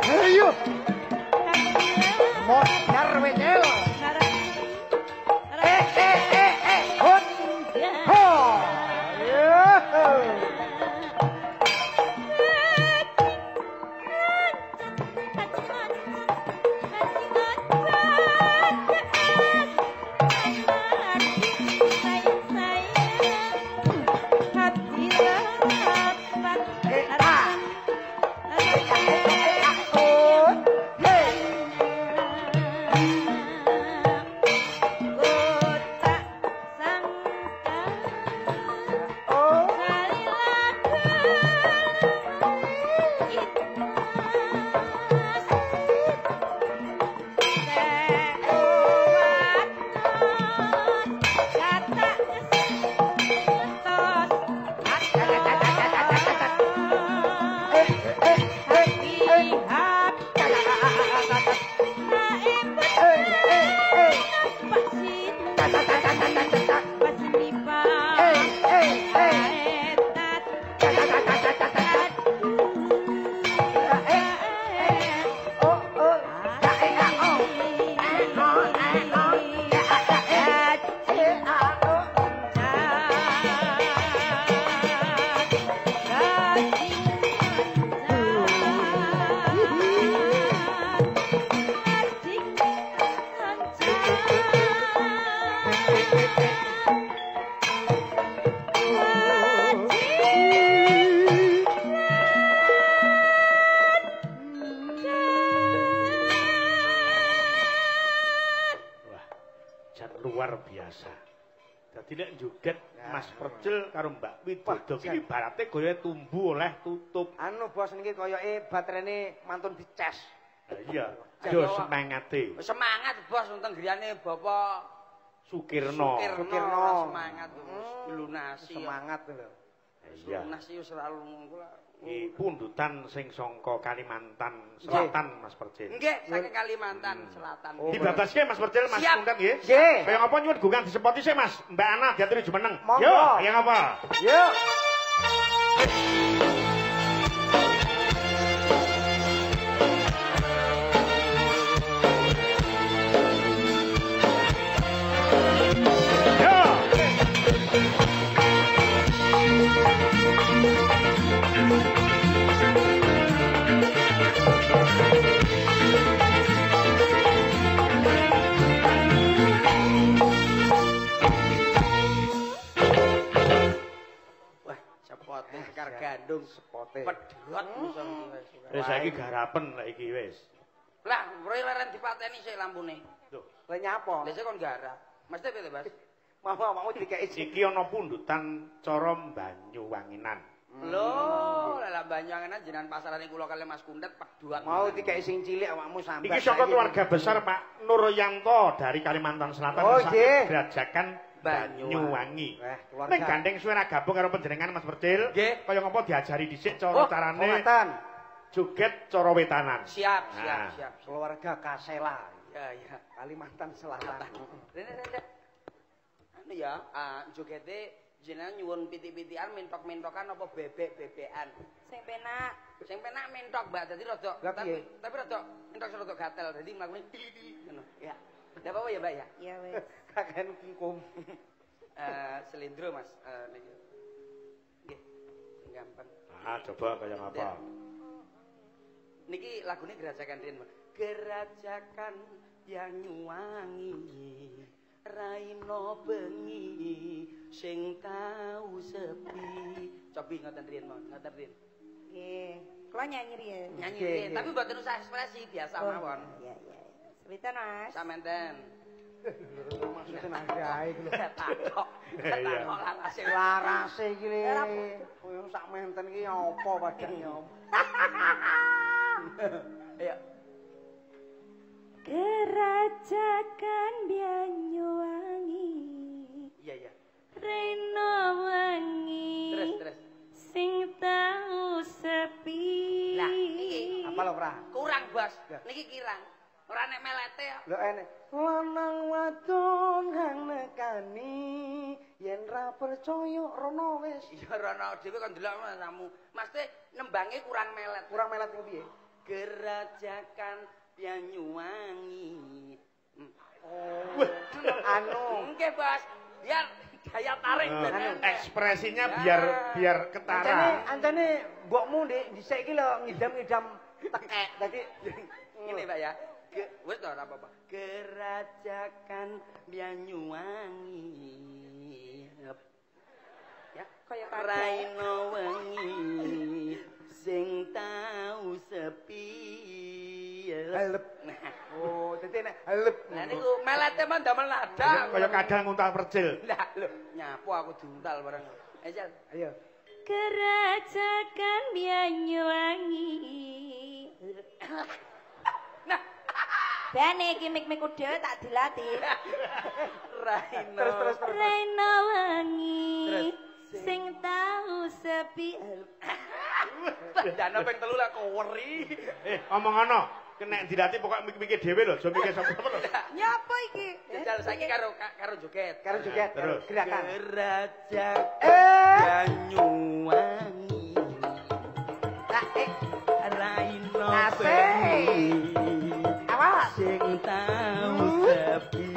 Ayo. Modar wecel. Hot. Ho. Mas Percil karo Mbak Widodo iki ibarate gaya tumbuh oleh tutup. Anu bos niki koyoke baterene mantun dicas. Iya, yo semangate. Semangat bos wonten griyane Bapak Sukirno. Semangat lunasi. Semangat lho. Iya. Lunasi selalu kula. Iki pundutan sing saka Kalimantan Selatan Mas Percil. Nggih, saking Kalimantan Selatan. Dibabaske Mas Percil Mas Kundan nggih. Nggih. Kaya ngapa nyuwun gugang disepoti sih Mas. Mbak Ana diaturi jumeneng. Monggo. Yo, kaya ngapa? Yo. Sekar gandung sepote. Pedhot iso wis saiki garapen lek iki wis. Lah, mrene leren dipateni sik lampune. Lho, Lah nyapa? Lah sik kon garap. Mesti piye, Mas? Mau dikeki iki ana pundutan cara Banyuwanginan. Lho, lah Banyuwanginan jenengan pasarane kula kali Mas Kundet pedhot. Mau dikeki sing cilik awakmu sampe. Iki saka keluarga besar Pak Nuryanto dari Kalimantan Selatan Grajakan Banyuwangi. Nek gandeng suwe ra gabung karo panjenengan Mas Percil. Kaya ngapa diajari dhisik cara carane joget cara wetanan. Siap. Keluarga Kasela. Ya. Kalimantan Selatan. Rene. Anu ya, jogete jenengan nyuwun pitik-pitikan mentok-mentokan apa bebek-bebekan. Sing penak. Sing penak mentok, Mbak. Dadi rada tapi rada mentok rada gatel. Dadi mlakune ngono. Ya. Ndak apa-apa ya, Mbak ya? Iya wis. Kaken kungkum. Selindro Mas niki. Nggih. Sing gampang. Coba kaya ngapa? Niki lagune Gerajakan Rin. Gerajakan Banyuwangi. Raino bengi sing tau sepi. Cobi ngoten Rin, ngoten Rin. Nggih. Kula nyanyi riyen. Nyanyi riyen, tapi mboten usah ekspresi biasa mawon. Iya. Sepitan Mas. Samenten. Maksudnya nagae iki lho. Takok larase iki lho. Koyo sak menten iki apa padane apa? Ayo. Gerajakan Banyuwangi. Iya. Reno wengi. Terus. Sing tau sepi. Lah, iki apa lho, Pra? Kurang, Bos. Niki kirang. Ora nek melete ya. Lho enek. Lanang wadon kang nekani yen ra percaya rono wis. Ya rono dhewe kok ndelok tamu. Maksudnya nembange kurang melet. Kurang melet ku piye? Gerajakan Banyuwangi. Oh. Anu. Nggih, Bos. Biar daya tarik ekspresinya biar ketara. Ancane mbokmu dhisik iki lho ngidam-ngidam tekek. Dadi ngene, Pak ya. Wis to ora apa-apa. Gerajakan Banyuwangi. Ya, kaya raino wengi sing tau sepi. Halep. Oh, dadi nek halep. Lah niku melete men damel nada. Kaya kadal nguntal percil. Lah lho, nyapu aku diuntal bareng. Ejal. Ayo. Gerajakan Banyuwangi. Nah, bane iki mik-miku dhewe tak dilatih. Raino. Terus. Raino wengi Terus. sing tau sepi. Dana ping 3 lek koweri. Omong ana, kena dilatih pokok mikir dhewe lho, aja mikir sapa lho. Nyapa iki? Jajal saiki karo joget. Karo joget, Terus. gerakan. Gerajakan Banyuwangi. Raino Asik. Awas. sing tau sepi.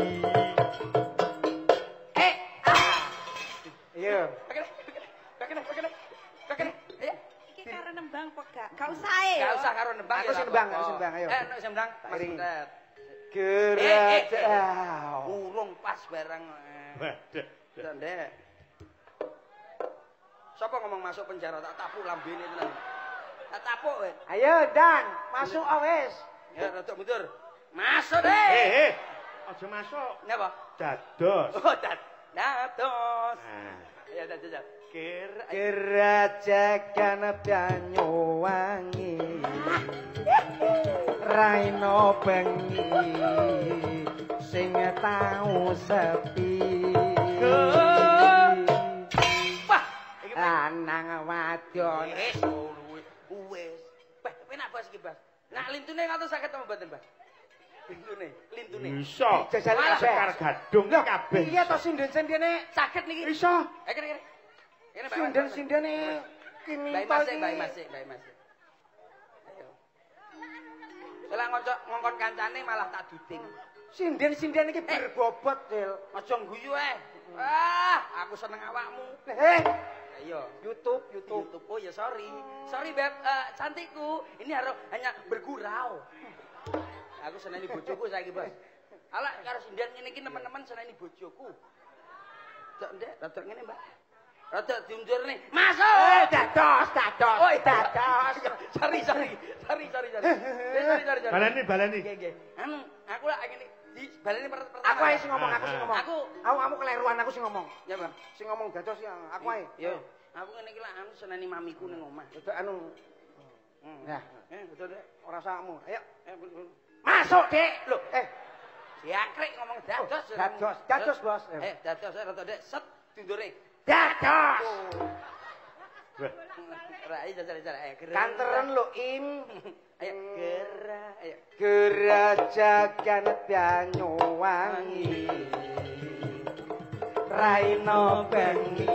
Iya. Pakene. Ayo. Iki karo nembang apa gak? Gak usah ae. Gak usah karo nembang. Aku sing nembang, ayo. Nek sing nembang Tak Mas iringi. Butet. Gerajakan. Urung pas barang. Waduh. Ndek. Sapa ngomong masuk penjara tak tapuk lambene tenan. Tak tapuk weh. Ayo, Dan, masuk wis. Ya rada mundur. Masuk deh. Aja masuk. Napa? Dados. Oh, dados. Nah. Ya jajal. Gerajakan Banyuwangi. Raino bengi sing tau sepi. Wah, iki Lanang wadon. wis. Bah, penak Bos iki, Bas. Nak lintune ngatos saged apa mboten, Bas? Lintune. Bisa. Jajal Sekar gadung kabeh. Iya to sinden-sindene Saged niki. Bisa. Kene. Kene Pak. sinden-sindene kimi Baik masih. Ayo. Lah ngongkon kancane malah tak duding. Sinden-sinden iki berbobot, Del. Aja guyu aku seneng awakmu. Ayo. YouTube. Oh ya sorry Beb, cantikku. Ini harus hanya bergurau. Aku seneni bojoku saiki, Bos. Ala karo sinden ngene iki teman-teman seneni bojoku. Ndek, rada ngene, Mbak. Rada diundur nih. Masuk. Dados. Oh, dados. Sorry. Baleni. Nggih. Anu, aku lak ngene di baleni pertama. Aku ae sing ngomong, Aku keleruan aku sing ngomong. Ya, Bang. Sing ngomong dados ya aku ae. Yo. Aku ngene iki lak anu seneni mamiku ning omah. Dadi anu. Nah, Betul, Dek. ora sakmu. Ayo. Betul. Masuk, Dek. Loh, Diangkrek ngomong dados. Dados, Bos. Dados rada Dek set diundure. Dados. Rai jajal. Kanteren lo Im. Ayo ayo. Gerajakan Banyuwangi. Raino bengi.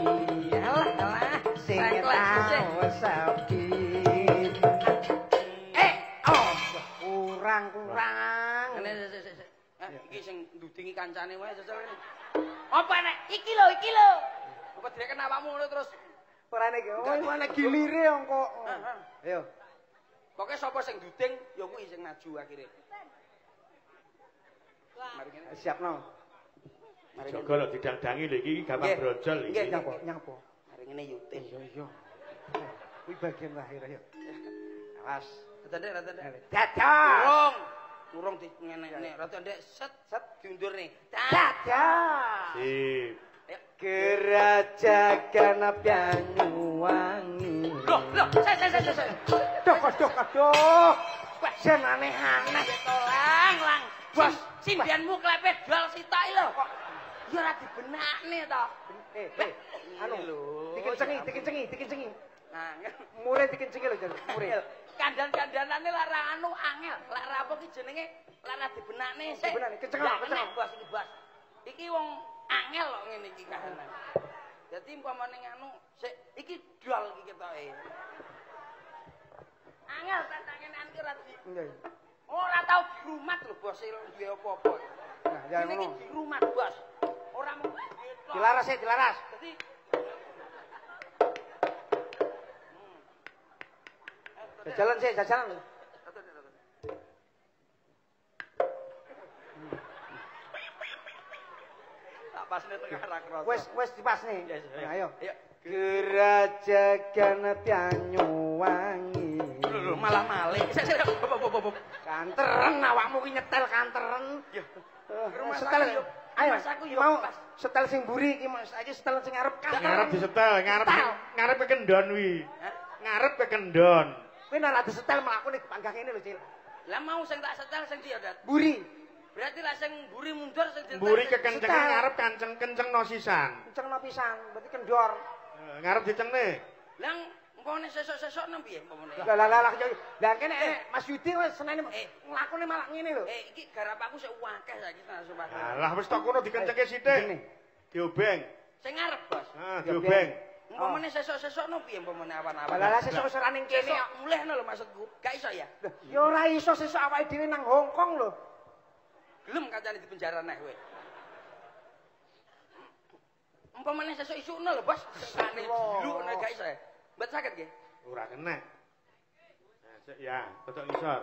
Alah. Sing tau sepi. Kurang. Iki sing ndudingi kancane wae jajal ini. Apa nek iki lho. Apa direken awakmu ngono terus. Ora nek ana gilire kok. Ayo. Pokoke sapa sing nduding ya kuwi sing maju akhire. Mari ngene. Siapno. Mari Jaga lho didang-dangi lho iki gampang brojol iki. Nggih, Nyapa? Mari ngene yutin. Iya. Kuwi bagian lahir ayo. Awas. Rata Dek. Dados. Urung di ngene. Rata Dek set diundur nih. Dados. Sip. Gerajakan Banyuwangi. Loh, saya. Aduh. Jen aneh-aneh. Lang. Bos, sindianmu klepet jual sitok lho. Ya ora dibenakne to. Anu lho. Dikencengi. Nah, Mure dikencengi lho, Jan. Mure. Kandan-kandanane lara anu angel. Lara apa ki jenenge? Lara dibenakne sik. Dibenakne kenceng. Bos iki, Bos. Iki wong angel kok ngene iki kahanan. Dadi umpamane nganu sik iki dol iki ketoke. Angel tantangan ki ora di. Nggih. Ora tau dirumat lho bos duwe apa-apa. Nah, ya ngono. Iki dirumat, Bos. Ora mung dilaras sik, dilaras. Dadi jajalan sih, jajalan. Tak pasne tengah rakroso. Wes dipasne. Nah, ayo. Ayo. Gerajagan Banyuwangi. Lho, malah malih. Kanteren awakmu ki nyetel kanteren. Ya. Setel. Ayo, Mas aku yo mau setel sing mburi iki saiki setel sing ngarep kanteren. Ngarep disetel, ngarep ke kendon wi. Ngarep ke kendon. Kowe nek ora disetel mlakune panggang ngene lho, Cil. Lah mau sing tak setel sing ndi ya, Dat? Mburi. Berarti lah sing mburi mundur sing disetel. Mburi kekencengan ngarep kenceng no sisan. Kencengno pisan, berarti kendor. Ngarep dicengne. Lah umpamane sesuk-sesuk nang piye umpamane? Lah kene Mas Yudi wis senene nglakune malah ngene lho. Iki garap aku sik akeh saiki nang sobat. Lah wis tok kono dikencengke sithik. Diobeng. Sing ngarep, Bos. Diobeng. Umpamane sesuk-sesuk nang piye umpamane awan-awan. Lah sesuk ora ning kene kok. Mulihno lho maksudku. Gak iso ya? Ya ora iso sesuk awake dhewe nang Hongkong lho. Gelem kancane di penjara neh kowe. Umpamane sesuk isukno lho, Bos. Tekane diluk nek gak iso ya. Mbet sakit nggih? Ora kena. Nah, sik ya, betok ngisor.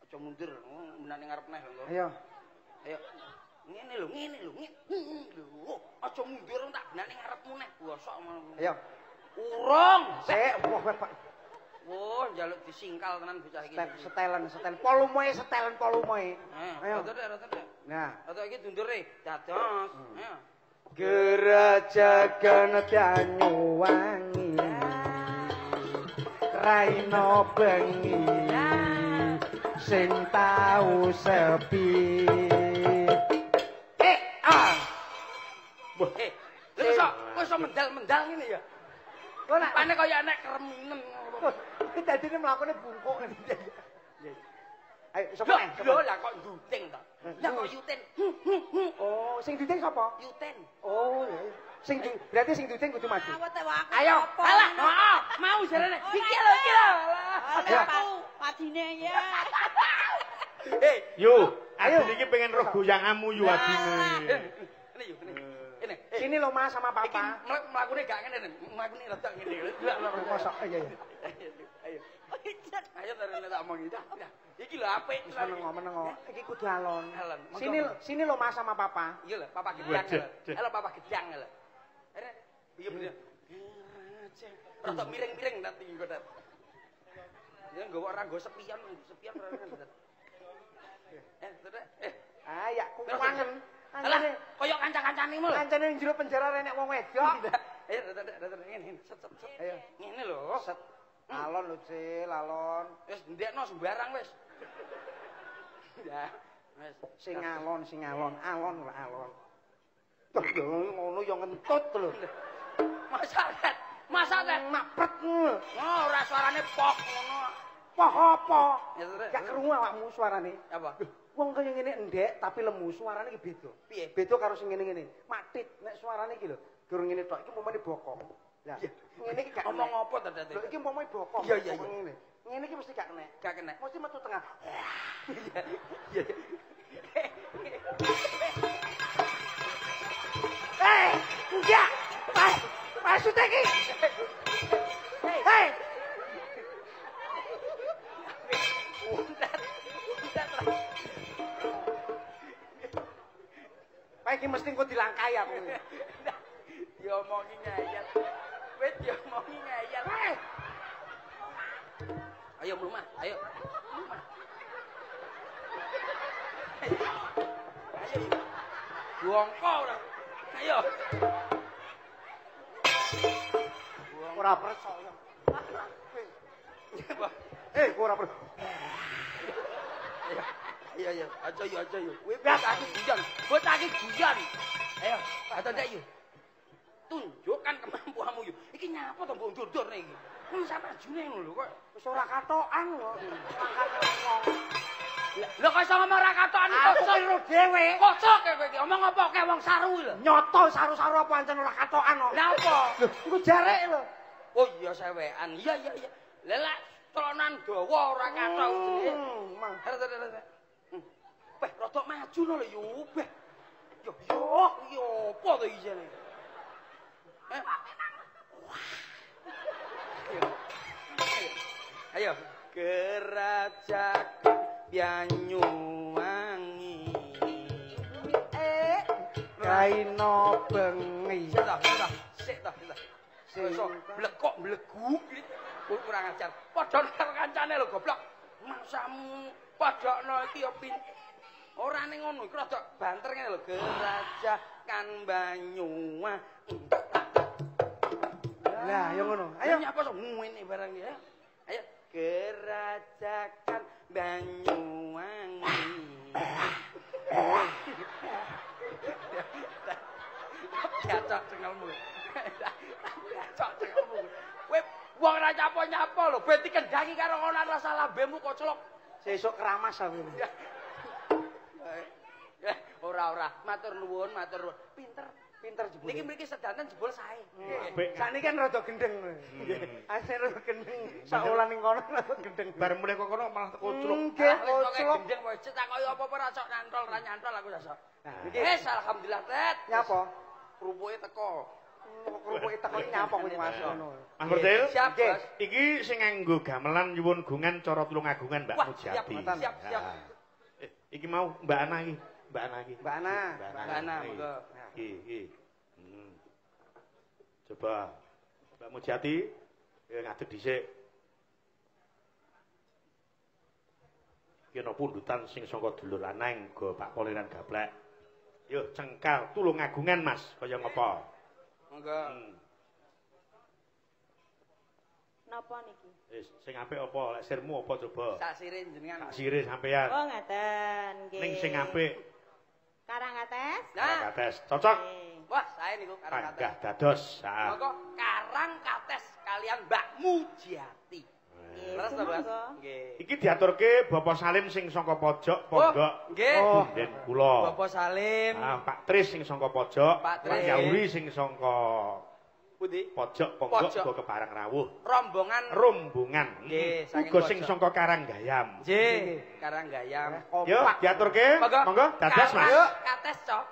Aja mundur, menane ngarep neh lho. Ayo. Ayo. Ngene lho. Oh, aja mundur tak benane ngarepmu neh bosok ngono. Ayo. Urung. Sik, wah Pak. Wah, njaluk disingkal tenan bocah iki. Setelan. Polumoe setelan polumoe. Ayo. Rada. Nah, rada iki dundure dados. Ayo. Gerajagan Banyuwangi. Raina bengi. Sing tau sepi. Kok iso mendal-mendal ngene ya? Kok nek Pane kaya nek kreminen. iki dadine mlakune bungkuk. Ayo sapa neh? Lho lah kok nduting to. Lah kok Yuten. Oh, sing duting sapa? Yuten. Oh, iya. Berarti sing duting kudu maju. Ayo. Alah, heeh, mau jarene. Iki lho. Ayo aku adine ya. Yo, adine iki pengen roh goyanganmu yo adine. Ini yuk, ini. Sini lo Mas sama Papa. Iki mlakune gak ngene, mlakune rada ngene. Kosok iya. Ayo. Ayo terus tak omong iki. Iki lho apik. Menengo. Iki kudu alon. Alon. Sini lo Mas sama Papa. Iya lho, Papa gedang lho. Halo Papa gedang lho. Iya bener. Rada miring-miring nanti engko dat. Ya nggawa ora nggo sepian ora ngendet. Ya ku kangen. Alah, koyo kanca-kancane mu lho. Kancane ning jero penjara renek wong wedok. Ayo rada ngene. Set. Ayo. Ngene lho. Set. Alon lho, Cil, alon. Wis ndekno sembarang wis. Ya. Wis Sing alon. Alon. Tuh, ngono yo ngentut lho. Masa teh Mapret. oh ora suarane pok ngono. Poh apa? Ya terus. Gak krungu awakmu suarane. Apa? Wong kaya ngene endek tapi lemu suarane iki beda. Piye? Beda karo sing ngene-ngene. Matit nek suarane iki lho, gur ngene tok iki umpamane bokong. Lah, ngene iki gak Omong apa to Dadi? Lho iki umpamane bokong. Iya. Ngene. Ngene iki mesti gak kena. Gak kena. Mesti metu tengah. Iya. Enggak. Maksud iki. Hei. Pak iki mesti engko dilangkai aku. Diomongi ngayat. Wis diomongi ngayat. Ayo rumah, ayo. Ayo. Buangko ora. Ayo. Ora percaya. Ora percaya. Ayo. Aja yo. Kowe bocah iki guyon. Bocah iki guyon. Ayo, aja ndak yo. Tunjukkan kemampuanmu yo. Iki nyapa to mbok ndur-ndur iki. Masa majune ngono lho kok wis ora katokan kok. Angkat ngomong. Lho kok iso ngomong ora katokan aku kira dhewe. Kocok kowe iki omong apa kae wong saru lho. Nyoto saru-saru apa ancen ora katokan kok. Lah apa? Lho, engko jarek lho. Oh iya sewekan. Iya. Lah lek celonan dawa ora katok jenenge. Mang. Beh, rodok maju lho yo, beh. Yo, iki apa to iki jane? Ayo, Kerajaan Banyuwangi. Kaino bengi. Sik ta. Iso blekok blegu. Kurang ajar. Padha karo kancane lho goblok. Masamu padakno iki ya pin. Ora ning ngono iki rada banter ngene lho. Kerajaan Banyuwangi. Lah, yo ngono. Ayo nyapa sok ngene barang ya. Ayo Kerajaan Banyuwangi. Cocok cengelmu. Cocok cengelmu. Kowe wong ora nyapa-nyapa lho, ben dikendangi karo ngono rasa lambemu koclok. sesuk keramas aku. Ora. Matur nuwun. Pinter jebul. Niki mriki sedanten jebul sae. Sakniki kan rada gendeng. Asih rada gendeng. Sakulan ning kono rada gendeng. Bar mulai kok kono malah koclok. Nggih, koclok. Gendeng wis cetakoki apa ora sok nyantol ra nyantol aku sesuk. Niki wis alhamdulillah Tet. Nyapa? Krupuke teko. Krupuke teko nyapa kowe Mas ngono. Mas Berdil, Siap, Bos. iki sing nganggo gamelan nyuwun gungan cara Tulungagungan Mbak Mujati. Siap. Iki mau Mbak Ana iki. Mbak Ana, monggo. Iki. Coba Mbak Mujati ngadeg dhisik. Iki ana pundutan sing saka dulur lanang go Pak Poliran Gaplek. Yo cengkal Tulungagungan Mas, kaya ngapa? Monggo. Napa niki? Wis sing apik apa? Lek sirmu apa coba? Sak sire jenengan. Sak sire sampean. Oh, ngaten nggih. Ning sing apik. Karangates? Nah, Kates cocok. wah sae niku karang Panggah kates. dados. Monggo karang kates kalian Mbak Mujati. Terus to, Mas? Nggih. Iki diaturke Bapak Salim sing saka pojok pondok. Nggih. Den kula. Bapak Salim. Pak Tris sing saka pojok, Pak Tris. Yauri sing saka Pundi? pojok pondok go keparang rawuh. Rombongan. Nggih, saking Uga sing pojok. saka Karanggayam. Nggih, Karanggayam. Yo diaturke, monggo dados Mas. Karang kates, Cok.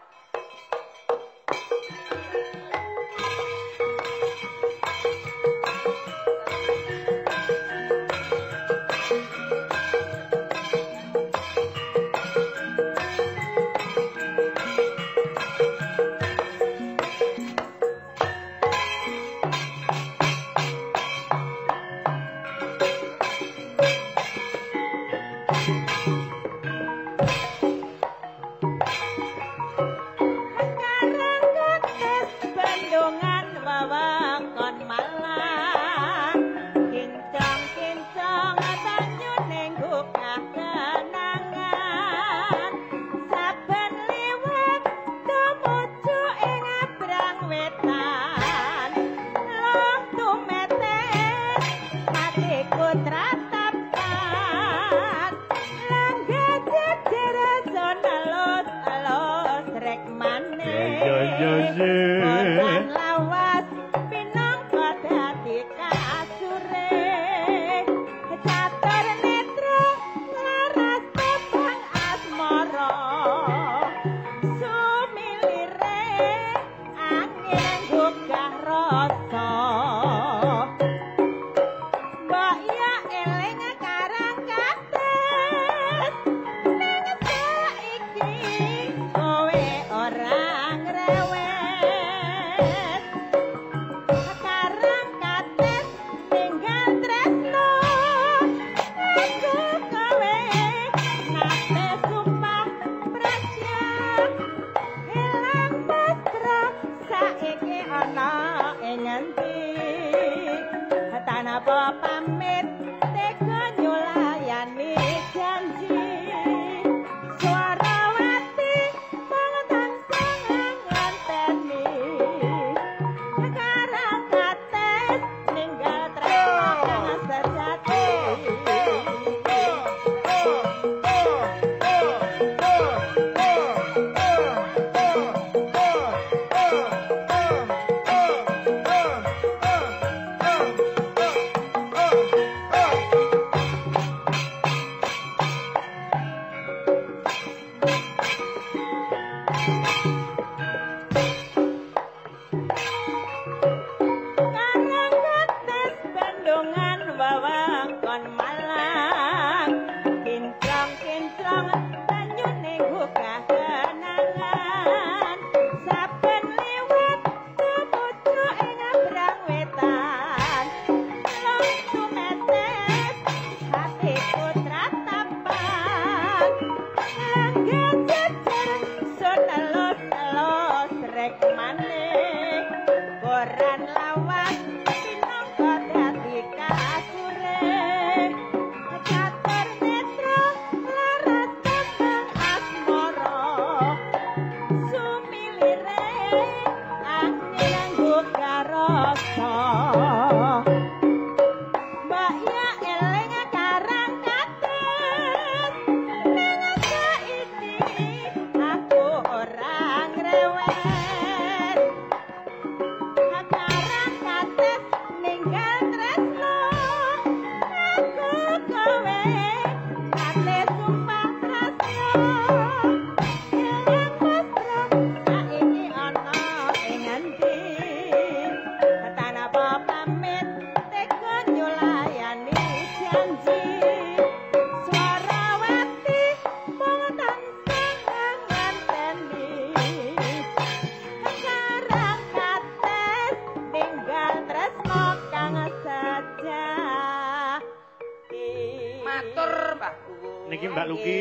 Niki Mbak Luki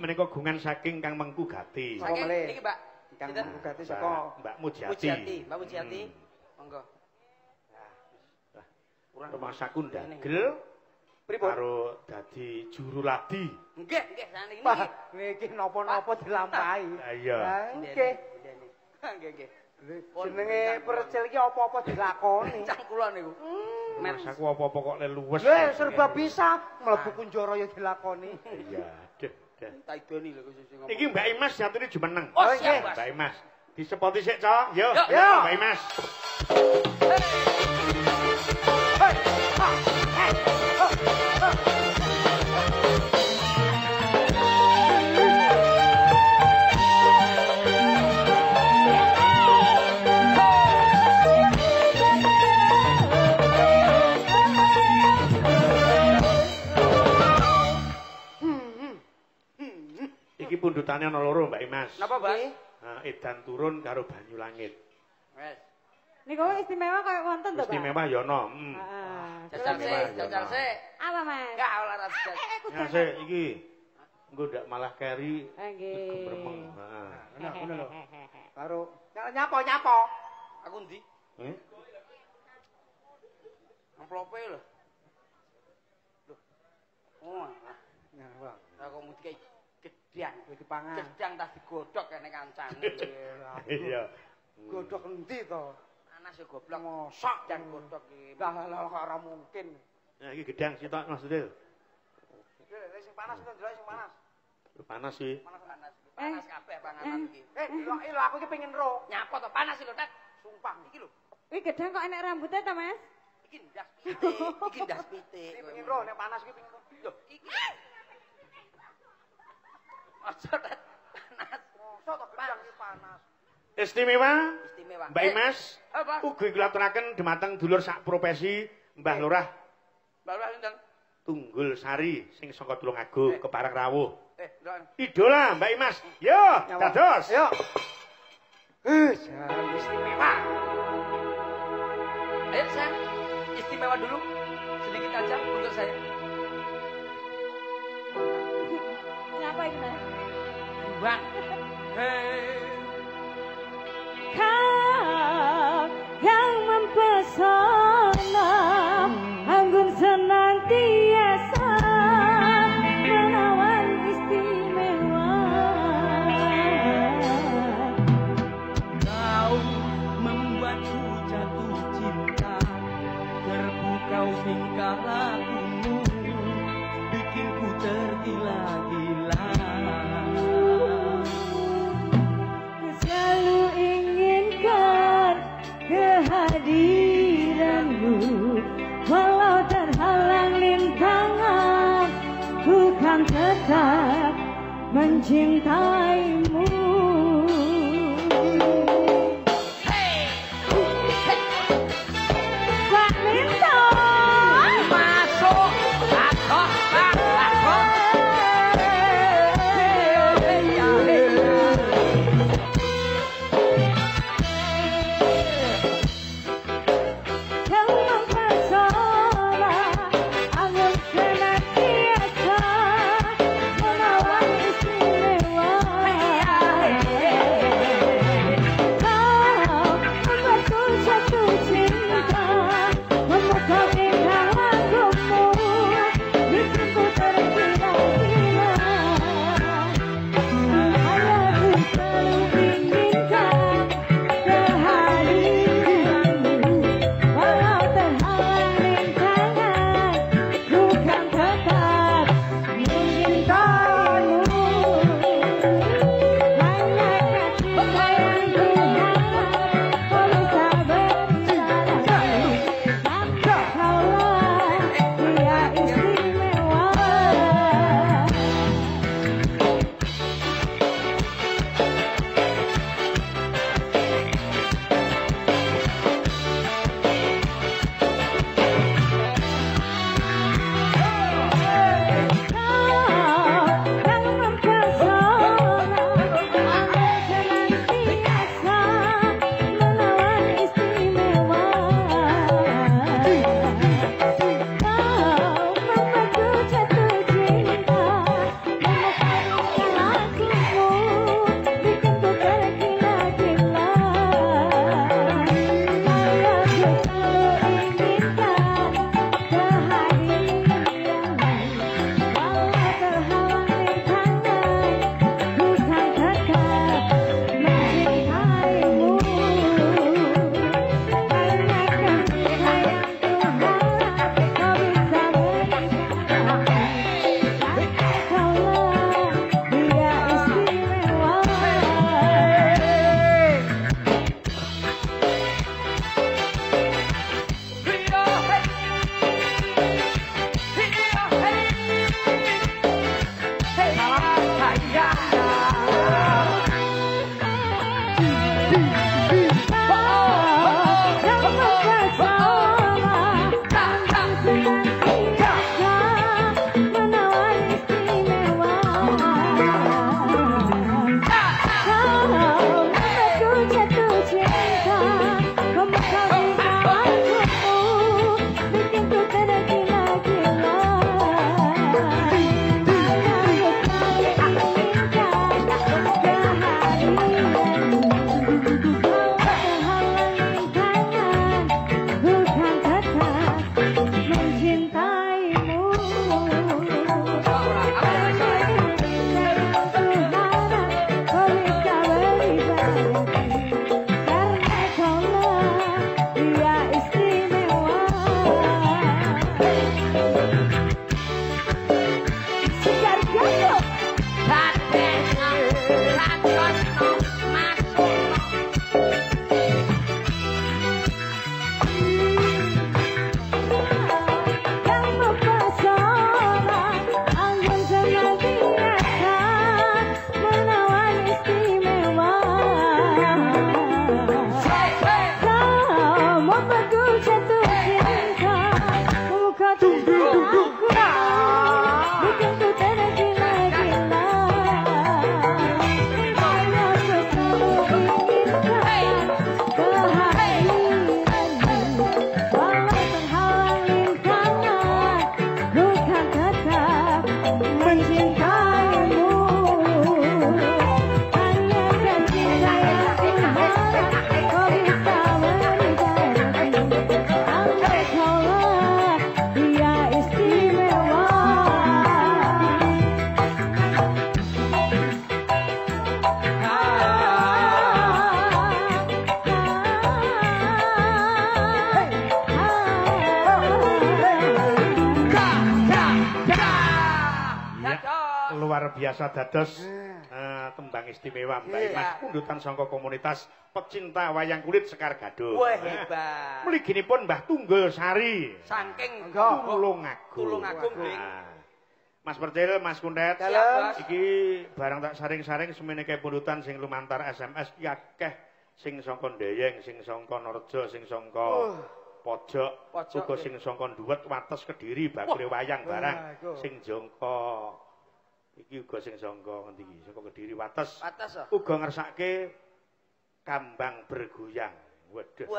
menika gungan saking Kang Mengku Gati. Saking niki Mbak. Kang Mengku Gati saka Mbak Mujiati. Mujiati, Mbak Mujiati. Monggo. Rumah sakun dagel karo dadi juru ladi. Nggih, nggih, saniki. Niki napa-napa dilampahi. Iya. Nggih. Nggih, nggih. Jenenge percil iki apa-apa dilakoni. Cang kula niku. Mas aku apa-apa kok luwes. Lha serba bisa mlebu kunjara ya dilakoni. Iya, deh. Tak idoni lho sing ngomong. Iki Mbak Imas jatune jumeneng. Oh, siap, Mbak Imas. Disepoti sik, Cok. Yo, Mbak Imas. Iki pundutane ana loro, Mbak Imas. Napa, Mbak? Edan turun karo banyu langit. Wes. Niku istimewa kaya wonten to, Pak? Istimewa ya ana. Jajal sik, jajal sik. Apa, Mas? Enggak ora jajal. Ya sik iki. Engko ndak malah keri. Nggih. Kebremeng. Heeh. Ngono lho. Karo nyapa. Aku ndi? Amplope lho. Lho. Oh. Nah, Bang. Aku mesti gedang. Iki pangan. Gedang tas digodhog kene kancane. Iya. Godhog endi to? Panas ya goblok. Mosok Dan godhog iki. lah ora mungkin. Nah iki gedang sitok maksudnya. Sing panas to, ndelok sing panas. Panas sih. Panas. Panas kabeh panganan iki. Deloki lho aku iki pengen ro. Nyapa to panas lho, Tet. Sumpah Iki lho. Iki gedang kok enek rambutnya to, Mas? Iki ndas pitik. Iki ndas pitik. Iki pengen ro nek panas iki pengen ro. Lho, iki. Aja Tet. Panas. Mosok to gedang iki panas. Istimewa. Istimewa. Mbak Imas. Apa? Ugi kula aturaken dhumateng dulur sak profesi Mbah Lurah Mbak Lurah sinten? Tunggul Sari sing saka Tulungagung Keparang Rawuh. Ndok. Idola Mbak Imas. Yo, dados. Yo. Jalan istimewa. Ayo sayang, istimewa dulu. Sedikit aja untuk saya. Kenapa ini, Mas? Bang. Hei. Kau yang mempesona, anggun senantiasa menawan istimewa. Kau membuatku jatuh cinta, terpukau tingkah lakumu, bikinku tergila-gila. Selalu inginkan kehadiranmu, walau terhalang rintangan, ku kan tetap mencintaimu. Pak Minto, Masuk, lakoh, bang, lakoh. kau mempesona, anggun senantiasa menawan istimewa. luar biasa dados tembang istimewa Mbak Imas pundutan saka komunitas pecinta wayang kulit Sekar Gadung. Wah hebat. Mliginipun Mbah Tunggul Sari. Saking Tulungagung. Mas Percil, Mas Kuntet, iki barang tak saring-saring semene kae pundutan sing lumantar SMS iki akeh sing saka Ndeyeng, sing saka Norja, sing saka Pojok, uga sing saka Nduwet, Wates, Kediri, Bakure wayang barang sing jangka iki uga sing saka ngendi iki? Saka Kediri, Wates. Uga ngersake kambang bergoyang. Waduh.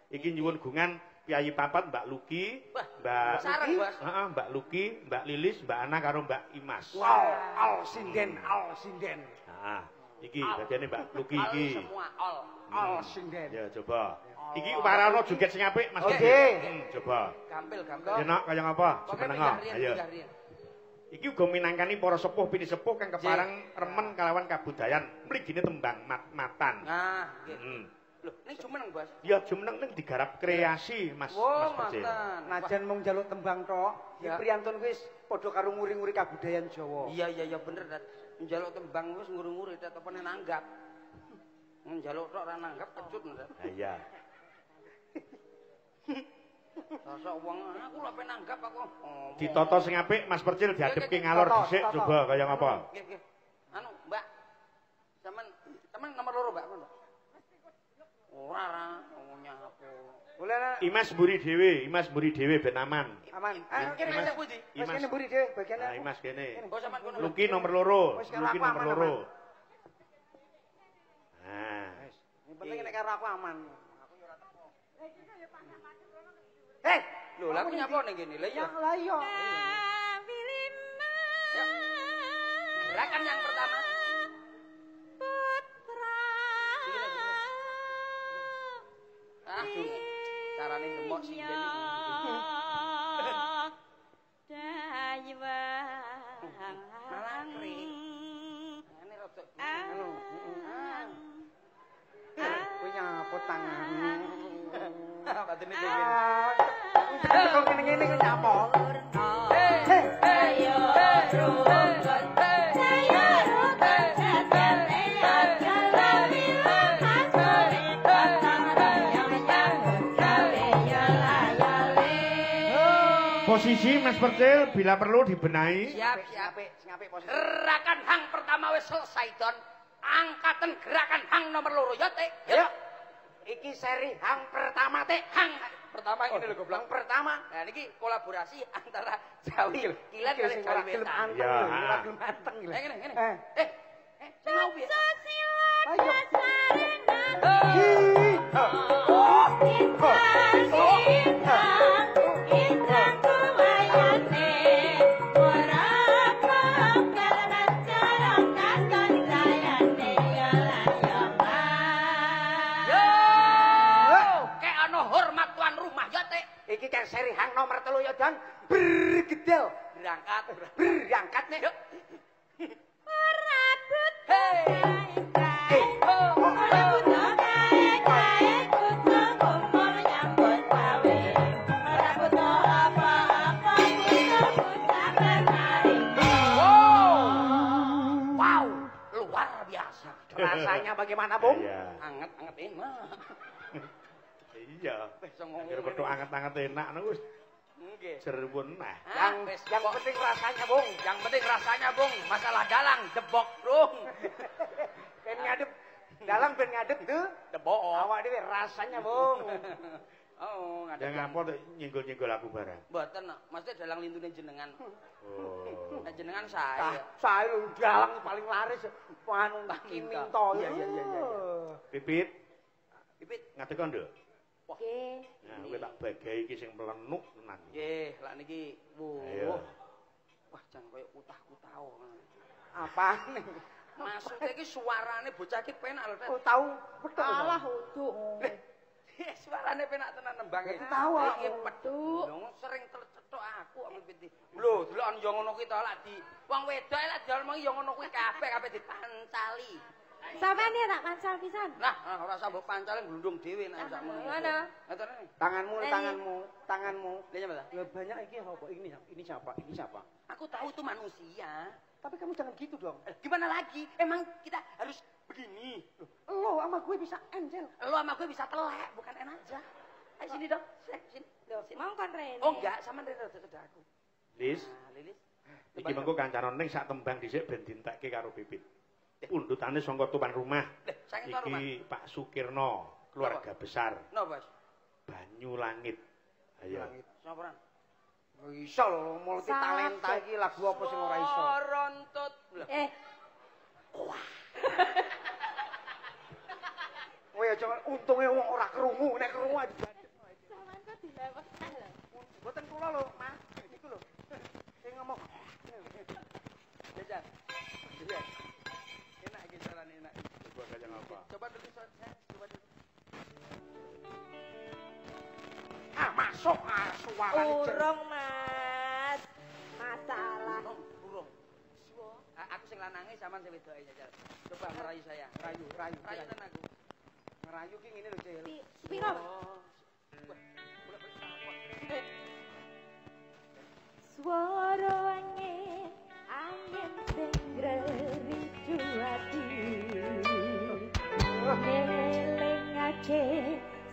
Iki nyuwun gungan Piyayi papat Mbak Luki, Mbak Sareng, Bos. Heeh, Mbak Luki, Mbak Lilis, Mbak Ana karo Mbak Imas. Al sinden. Nah, iki bagiane Mbak Luki iki. Semua Al sinden. Ya coba. Iki warana joget sing apik Mas. Oke. Coba. Gampil. Enak kaya ngapa? Semenengo. Ayo. Iki uga minangkani para sepuh pini sepuh kang kepareng remen kalawan kabudayan. Mligine tembang matan. Nah, nggih. Loh, ning jumeneng, Bos. Ya jumeneng ning digarap kreasi Mas Percil. Najan mung njaluk tembang tok, iki priyantun wis padha karo nguri-nguri kabudayan Jawa. Iya bener, Dat. Njaluk tembang wis nguri-nguri Dat apa nanggap. Njaluk tok ora nanggap kecut, Dat. Ha iya. Sosok wong aku lho nanggap aku. Ditata sing apik Mas Percil diadepke ngalor dhisik coba kaya ngapa? Nggih. Anu, Mbak. Sampeyan nomor loro, Mbak. Ora nyapu. Boleh Imas mburi dhewe ben aman. aman. Kene Mas pundi? Wis kene mburi dhewe bagian Nah, Imas kene. Oh, sampean kono. Luki nomor loro. Wis karo Luki aku nomor aman, loro. Nah, Yang penting nek karo aku aman. Aku yo ora teko. Hei, Lho, lha aku nyapa ning kene? Lah iya. Lah iya. Gerakan yang pertama. Aduh, carane demok sinden iki. Malah kering. Ngene rada anu. Kuwi nyapa tangan. Batine dhewe. Kok ngene-ngene kuwi nyapa? Ayo rumput, saya rumput jatane ajalami asore patang rayang nyambut gawe yola-yole. posisi Mas Percil bila perlu dibenahi. Siap. Sing apik posisi. Gerakan hang pertama wis selesai, Don. Angkatan gerakan hang nomor loro ya, Teh. Yuk. Iki seri hang pertama, Teh. Hang pertama ini lho goblok. Hang pertama. Nah niki kolaborasi antara Jawi Kilen kali Sing Jawi ora gelem Wetan. anteng lho, ora gelem anteng iki. Ngene. Eh. Sing mau piye? Ayo. Iki kan seri hang nomor 3 ya, Don. Bergedel. Berangkat nih. Yuk. Rabut. Wow, luar biasa. Rasanya bagaimana, Bung? Anget enak. Iya. Akhir petuk anget-anget enak niku wis Nggih. jerwun nah. Yang penting rasanya, Bung. Yang penting rasanya, Bung. Masalah dalang debok, Bung. Ben ngadep. Dalang ben ngadep tuh. Debok. Awak dhewe rasanya, Bung. Oh, ngadep. Jangan apa nyenggol-nyenggol aku barang. Mboten, maksudnya dalang lintune jenengan. Oh. Nah, jenengan saya. Saya lho dalang paling laris anu Kiminto. Iya. Pipit, Pipit. ngatekon nduk. Nggih. Nah, kowe tak bagahi iki sing melenuk tenan. Nggih, lak niki. Ayo. Wah, jan koyo utah-utah. Apa nih? Maksudnya iki suarane bocah iki penak lho, Tet. Oh, tahu betul. Alah uduk. Suarane penak tenan nembang iki. Tahu Iki aku. peduk. Lho sering tercetok aku ambil piti. Lho, delokan yo ngono kuwi to lak di wong wedok lak diomong yo ngono kuwi kabeh dipancali. Sampeyan ya tak pancal pisan. Nah, ora sambok pancale glundung dhewe nek sak ngono. Ngono. Tanganmu. Lah Ya banyak iki apa? Ini siapa? Aku tahu itu manusia. Tapi kamu jangan gitu dong. Gimana lagi? Emang kita harus begini. Lo sama gue bisa encel. Lo sama gue bisa telek, bukan en aja. Ayo sini dong. Sini. Mau kon rene. Oh enggak, sama rene deket aku. Lis. Nah, Lilis. Iki mengko kancanan ning sak tembang dhisik ben dintekke karo Pipit. Pundutane saka tuan rumah. Iki Pak Sukirno, keluarga besar. No, Bos. Banyu Langit. Ayo. Soporan? Nggak iso lho, multi talenta iki lagu apa sing ora iso. Rontut. Oh ya jangan untungnya wong ora krungu, nek krungu aja. Sampeyan kok dilewat lho. Mboten kula lho, Mas. Iku lho. Sing ngomong. Jajan. Iya. Enak iki carane enak. Coba kaya apa? Coba dulu coba dulu. Masuk suara Urung, Mas. Masalah. Burung. Aku sing lanange sampean sing wedoke jajal. Coba ngerayu saya. rayu. Rayunan aku. Ngerayu ki ngene lho, Cil. Piro? Swara angin sing ngricu ati. Nelengake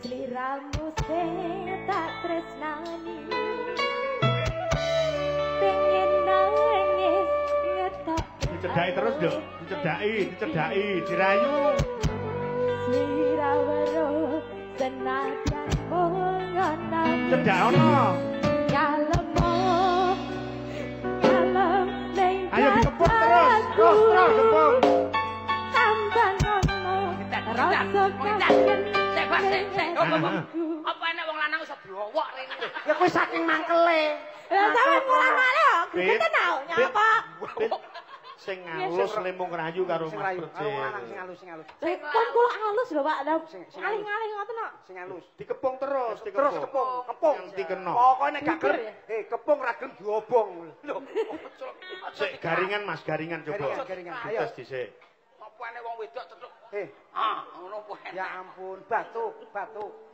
sliramu sing tak tresnani. Pengen nangis ngetok. Dicedhaki terus, Dok. Dicedhaki, dirayu. Sliraweru senajan mongonan. Cedak ono. Ayo dikepung terus. Terus kepung. Tambang ono. Rasa kangen. Sek. Apa enek wong lanang iso blowok rene. Ya kowe saking mangkele. Ya sampe mulane kok kita tau nyapa. Sing ngalus lemung rayu karo Sing Mas rayu, Percil. karo lanang sing halus. Kon kula halus lho, Pak. Ngalih-ngalih ngoten kok. Sing halus. Dikepung terus, Terus kepung. Nganti kena. Pokoke nek gak gelem, kepung ra gelem diobong. Lho, Sik garingan Mas, garingan coba. Garingan. Dites dhisik. Apa enek wong wedok cetuk. Ngono apa enek. Ya ampun, batuk.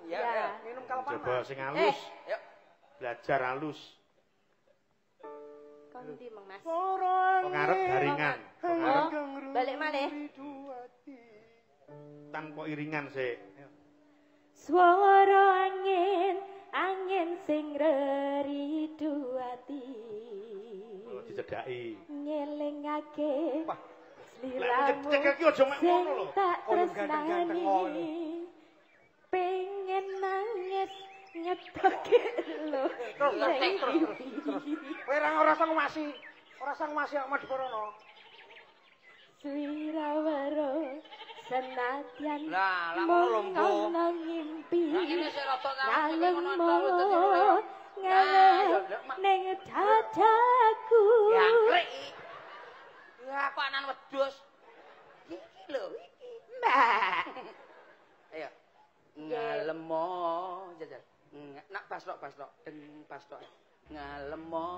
Ya. Minum kalau Coba panas. sing halus. Yuk. Belajar halus. Kondi Mang Mas. Kok ngarep garingan. Kok ngarep Balik malih. tanpa iringan sik. Swara angin sing reridu ati. Oh, dicedhaki. Nyelingake Lek sliramu cekel ki aja mek ngono lho. tak Koyo ganteng-ganteng ngono. tresnani. Pengen nangis nyetoke lho. Terus. Kowe ora usah ngomasi. Ora usah ngomasi kok Madheporono. Swirawara senadyan Lah, ngono lho, Mbok. ngono ngimpi. Nah, ini sing rada Ngalem ngono ngalem ning dadaku. Ya, krek. Ya, kok anan wedhus. Iki lho, iki. Mbak. Ayo. Ngalemo, jajal. Nak pasrok. Deng pasrok. Ngalemo.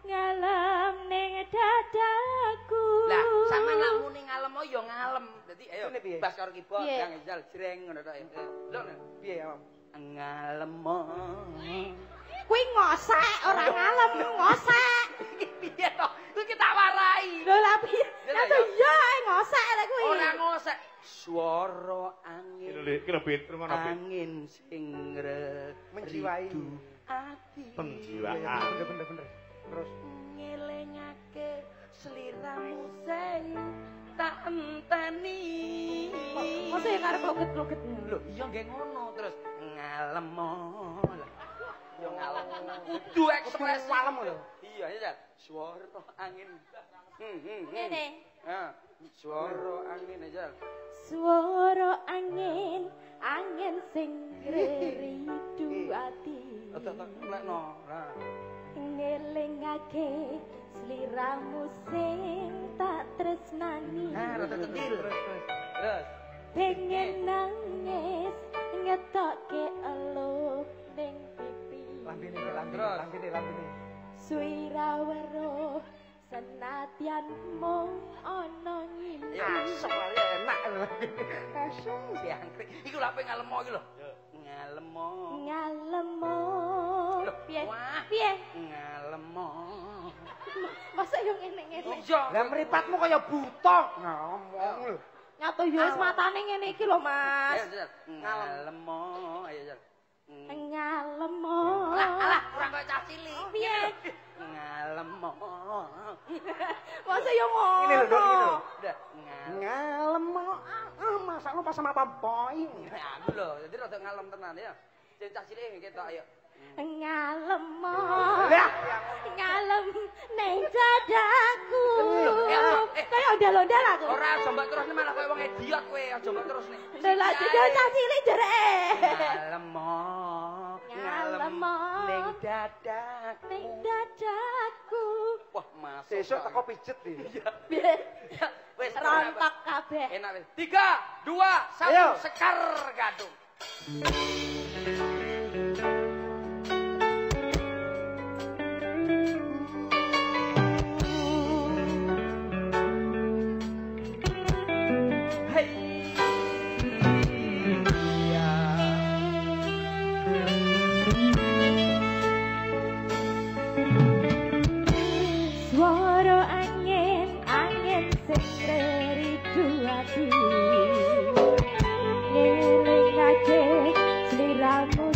Ngalem ning dadaku. Lah, sampean lak muni ngalemo ya ngalem. Dadi ayo Ini piye? bas karo keyboard Piye? yang jajal jreng ngono tok. Lho. Piye ya? Ngalemo. Kuwi ngosek ora ngalem, ngosek. Piye to? Kuwi tak warai. Lho lah piye? Lah iya ngosek lek kuwi. Ora ngosek. Swara angin. Iki lho Bit, rungono Bit. Angin sing Menjiwai. ati. Penjiwaan. Bener. Terus Ngelingake sliramu sing tak enteni. Mosok ya karep loget-loget. Lho, iya nggih ngono terus ngalemo. Ya ngalem. Kudu ekspresi. walem lho. Iya, ya. Swara angin. Ngene. Swara angin aja. Swara angin sing reridu ati. Tek lekno. Lah. Ngelingake sliramu sing tak tresnani. Nah, rada kendil. Terus. Pengen nangis ngetokke elo ning pipi. Lambene. Swirawara Senadyan mung ana nyimpen. Ya soalnya enak lho. Asem diangkrik. Iku lha ngalemo iki lho. Ngalemo. Ngalemo. Piye? Wah. Piye? Ngalemo. Masa yo ngene-ngene. Iya. Lah mripatmu kaya buta. Ngomong lho. Nyata yo wis matane ngene iki lho, Mas. Ngalemo. Ayo, Jal. Ngalemo. Alah, kurang kaya cah cilik. Piye? Ngalemo. Masa yo ngono. Ini lho, Dok, ini lho. Udah, Ngalemo. Masa lu pas sama pampoing. aku lho, jadi rada ngalem tenan ya. Sing cah cilik ketok ayo. Ngalemo. Lah, Ngalem ning dadaku. Eh. Kayak ondel-ondel aku. Ora aja mbak terus malah koyo wong idiot kowe, aja mbak terus nih. Lah juga cah cilik jere. Ngalemo. Ngalemo. Ning dadaku. Ning dadaku. Wah, masuk. sesuk teko pijet iki. Ya, wis Rontok kabeh. enak wis. 3, 2, 1 Ayo. sekar gadung. Swara angin sing meridu ati. Ngelingake sliramu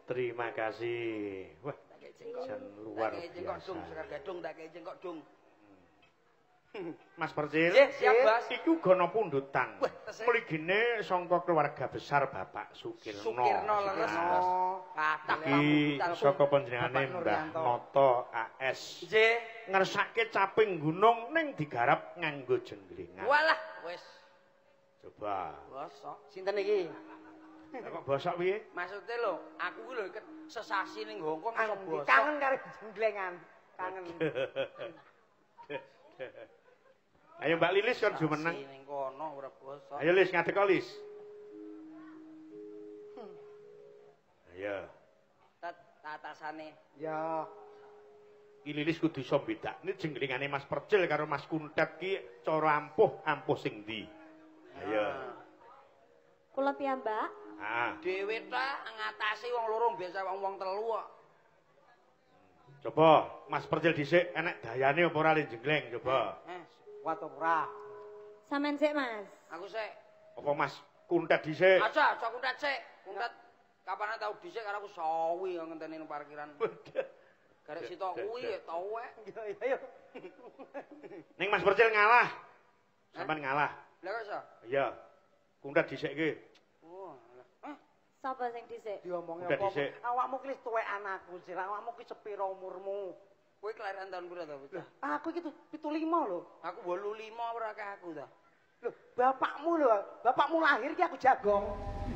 Terima kasih. Wah, jan luar biasa. Gadung tak kei cengkok dung. Mas Percil. Siap, Bas. Iku gono pundutan. Mligine saka keluarga besar Bapak Sukirno. Sukirno leres, Bos. Kathah pundutan saka panjenengane Mbah Noto AS. Nggih, ngersake caping gunung ning digarap nganggo jenglingan. Walah, wis. Coba. Bosok. Sinten iki? Kok bosok piye? Maksude lho, aku ku lho sesasi ning Hongkong iso bosok. Kangen karo jenglengan. Kangen. Ayo Mbak Lilis kon jumeneng. Ning kono ora bosok. Ayo Lis ngadeg Lis. Ayo. Tatasane. Ya. Ki Lilis kudu iso bedakne jenglingane Mas Percil karo Mas Kuntet ki cara ampuh sing ndi. Ayo. Kula piyambak. Dhewe ta ngatasi wong loro biasa wong telu kok. Coba Mas Percil dhisik enek dayane apa ora jengleng coba. Kuat ora? Sampeyan sik, Mas. Aku sik. Apa Mas Kuntet dhisik? Aja Kuntet sik. Kuntet kapan tau dhisik karo aku sawi ngenteni nang parkiran. Garek sitok kuwi towek. Ayo. Ning Mas Percil ngalah. Sampeyan ngalah. Lah kok iso? Iya. Kuntet dhisik ki. Oh, Sapa sing dhisik? Diomongi apa? Awakmu ki wis tuwekan aku, Cil. Awakmu ki sepira umurmu? Kowe kelahiran tahun pira ta, Bocah? Aku iki 75 lho. Aku 85 ora kayak aku ta. Lho, bapakmu lahir ki aku jagong.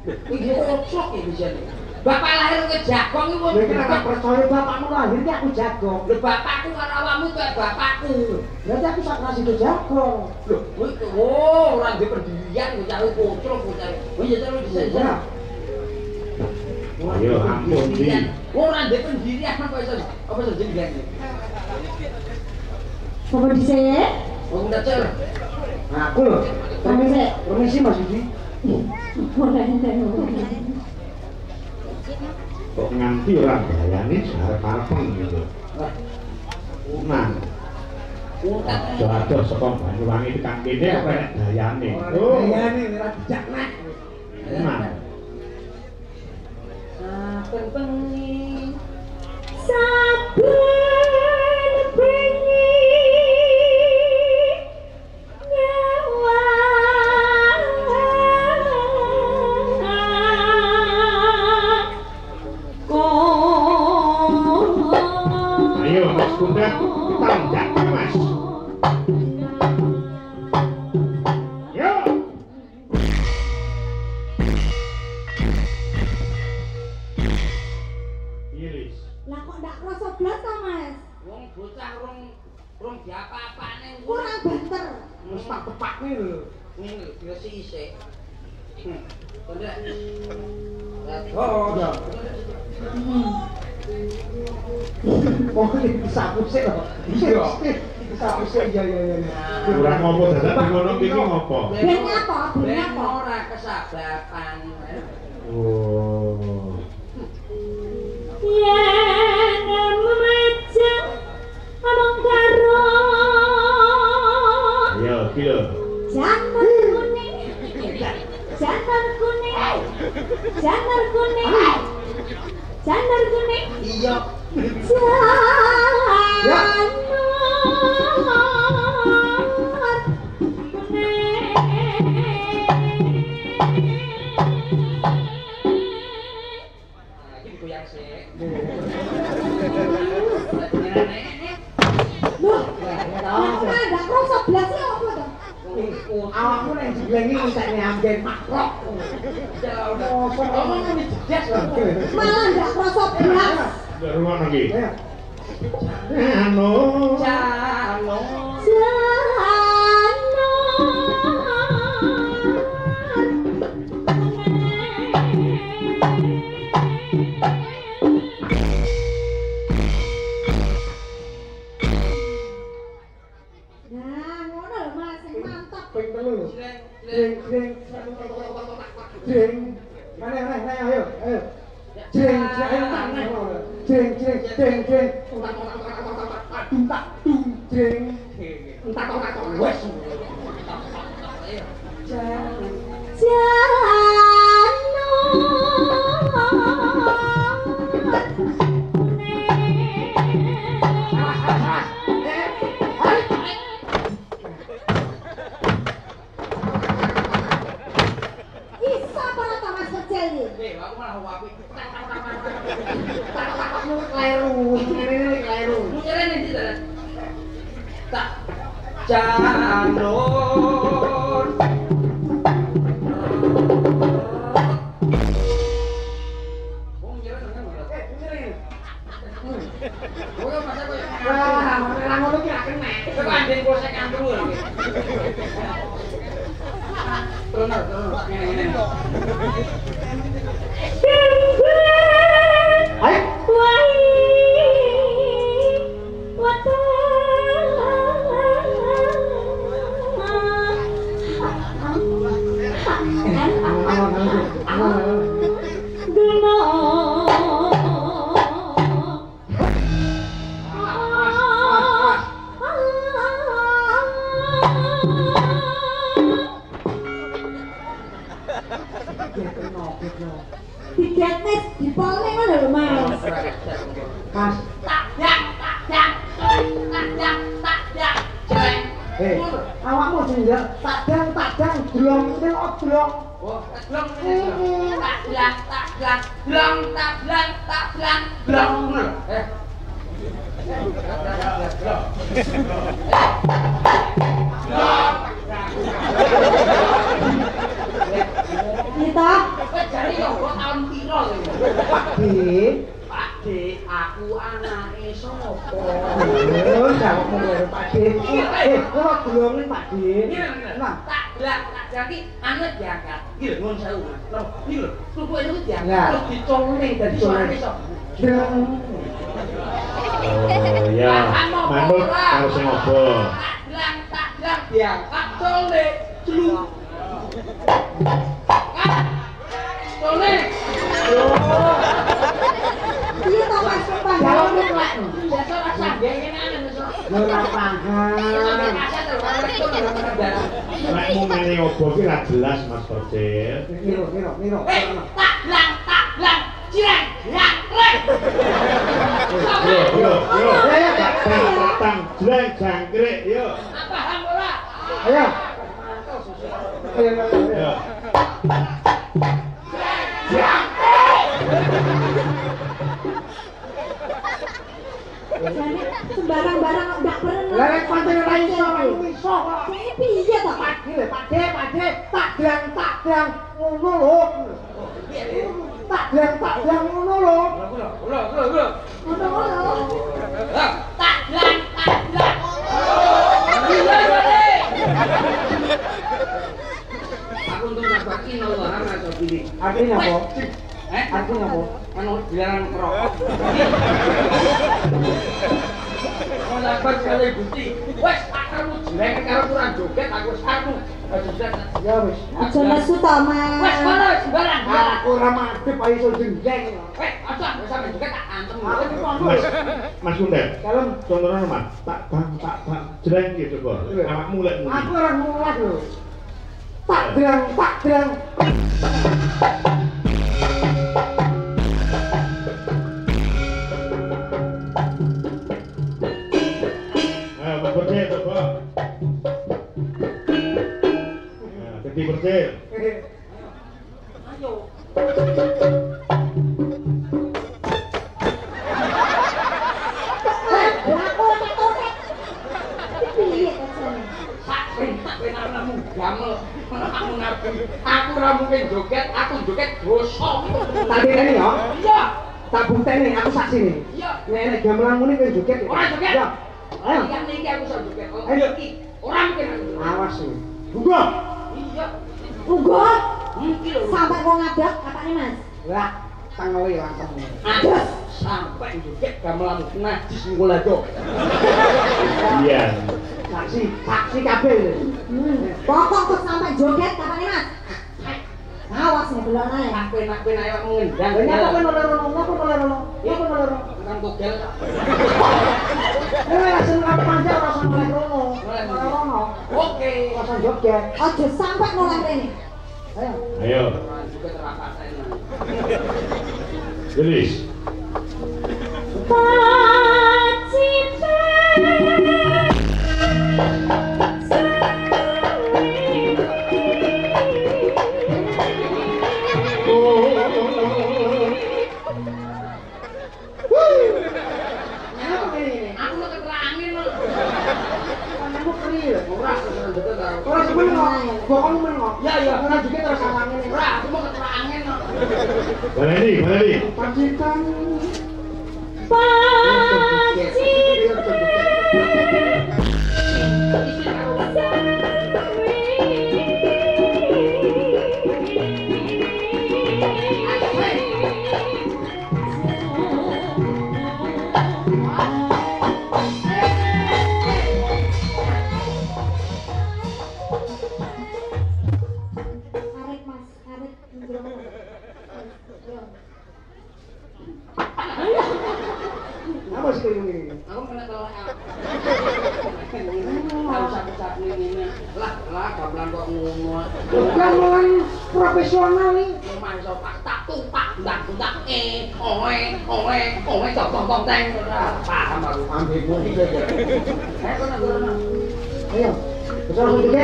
Iki kocok ya bisa nih. Bapak lahir ke jagong iki wong. Lha nek percaya bapakmu lahir ki aku jagong. Lho bapakku karo awakmu kaya bapakku. Berarti aku sak nasi do jagong. Lho, kowe ora ndek pendirian bocah kocok bocah. Wis ya terus bisa. Ayo ampun di. Ora ndek pendirian apa iso? Apa iso jenengan? Sapa dhisik? Wong dacel. Aku lho. Permisi Mas Yudi. Kok nganti ora bayane arep-arepen gitu. Nah. Adoh saka Banyuwangi tekan kene kok enek dayane. Oh, dayane ora dijak nek. Nah. Saben bengi saben bengi nyawa Ayo Mas Kuntet tanjak Mas. Yo. Iris. Lah kok ndak krasa blas ta, Mas? Wong bocah rong diapa-apane Kurang banter. Wis tak tepakne lho. ngene ya sisik. Kondek. Oh, ya. Oh, disapu sik lho. Iya. Disapu sik iya. Kurang ngopo dadak ngono iki ngopo? Ben apa? Ben apa? Ora kesabaran. Oh. Yen memecah among karo Ayo, iki lho. jangan kuning jangan kuning jangan kuning jangan kuning Iya. jangan Iki goyang sik. Loh, ndak krasa blas ya apa to? Awakmu nek diglengi wis sak nyamben makrok. Oh, ngomong ini jedas lho. Malah ndak krasa blas. Ndak rumono iki. Anu. Jalo. Nah, ngono lho Mas, sing mantap. Ping telu. Jreng. Jeng. Mana ayo. Jeng jeng jeng jeng jeng jeng tak dung jeng entak wes Janur Diketnes dipolne ngono lho Mas. Mas tak jeng awakmu jendak tak blong ning oblong oh blong tak blong Kita jare yo kok taun piro lho Pak D aku anake sapa oh jawabmu karo Pak D kok blong ning Pak D nah tak jadi anu diangkat iki lho nuwun sewu lho iki lho suku itu diangkat terus dicolne dadi suarane sok Oh ya, manut karo sing apa? tak diangkat colne celuk colne piye to Mas jawab Pak biasa rasa ngene ora paham Nek mumene opo ki ra jelas Mas Percil. Miro. tak blang cireng rek Yo. Tang jreng jangkrik yo. paham ora Ayo. Yo. sembarang-barang ndak pernah. Lah nek pancen ora iso kok. Piye to Pak? Pak D, tak dang ngono lho. Tak dang ngono lho. Ngono. tak blang aku untuk nabaki noloran aja pilih Artinya apa? artinya apa? Anu dilarang merokok Labar sekali Gusti. Wes akarmu jreng karo kurang joget aku wis karmu. Ya wis. Aja nesu to Mas. Wes kono sembarang. Aku ora madhep ae iso jenjeng. Wes aja wis sampe joget tak antem. Mas Kundet. Kalem Contohnya Mas, tak bang jreng gitu kok. Awakmu lek muni. aku ora ngulas lho. Tak dang. Percil coba. Nah, jadi percil. Ayo. Aku ora mungkin joget, aku joget dosa. Tak dene ya. Iya. Tak bukteni aku saksi nih. Iya. Nek gamelanmu ini kowe joget. Ora joget. Ya. Ayo. Yang iki aku iso joget. Ayo. Iki ora mungkin aku. Awas iki. Buka. Iya. Uga Mungkin lho. sampai wong ngadak katanya Mas. Lah, tangole langsung. Aduh, sampai joget gamelanmu najis ngolado. Iya. Saksi kabeh lho. Pokok kok sampai joget katanya Mas. Awas nih belok ae. Nak penak ayo mengendang. Ini apa kan oleh-oleh? Ya kan oleh-oleh? Kan togel. Langsung apa panjang langsung oleh rono. Rono. Oke. Langsung joget. Aja sampai noleh rene. Ayo. Juga terapatan. Gelis. Ya, juga terus angin. Ora, aku mau keterangin. Baleni. Pacitan. Apa sih ini? Aku kena telak. Tahu satu-satu ini. Lah, gamelan kok ngono. Gamelan profesional nih. Masa tak tumpak, ndak oe, tong teng. Paham aku. Ambilmu iki aja. Ayo kono. Ayo. Bisa langsung juga.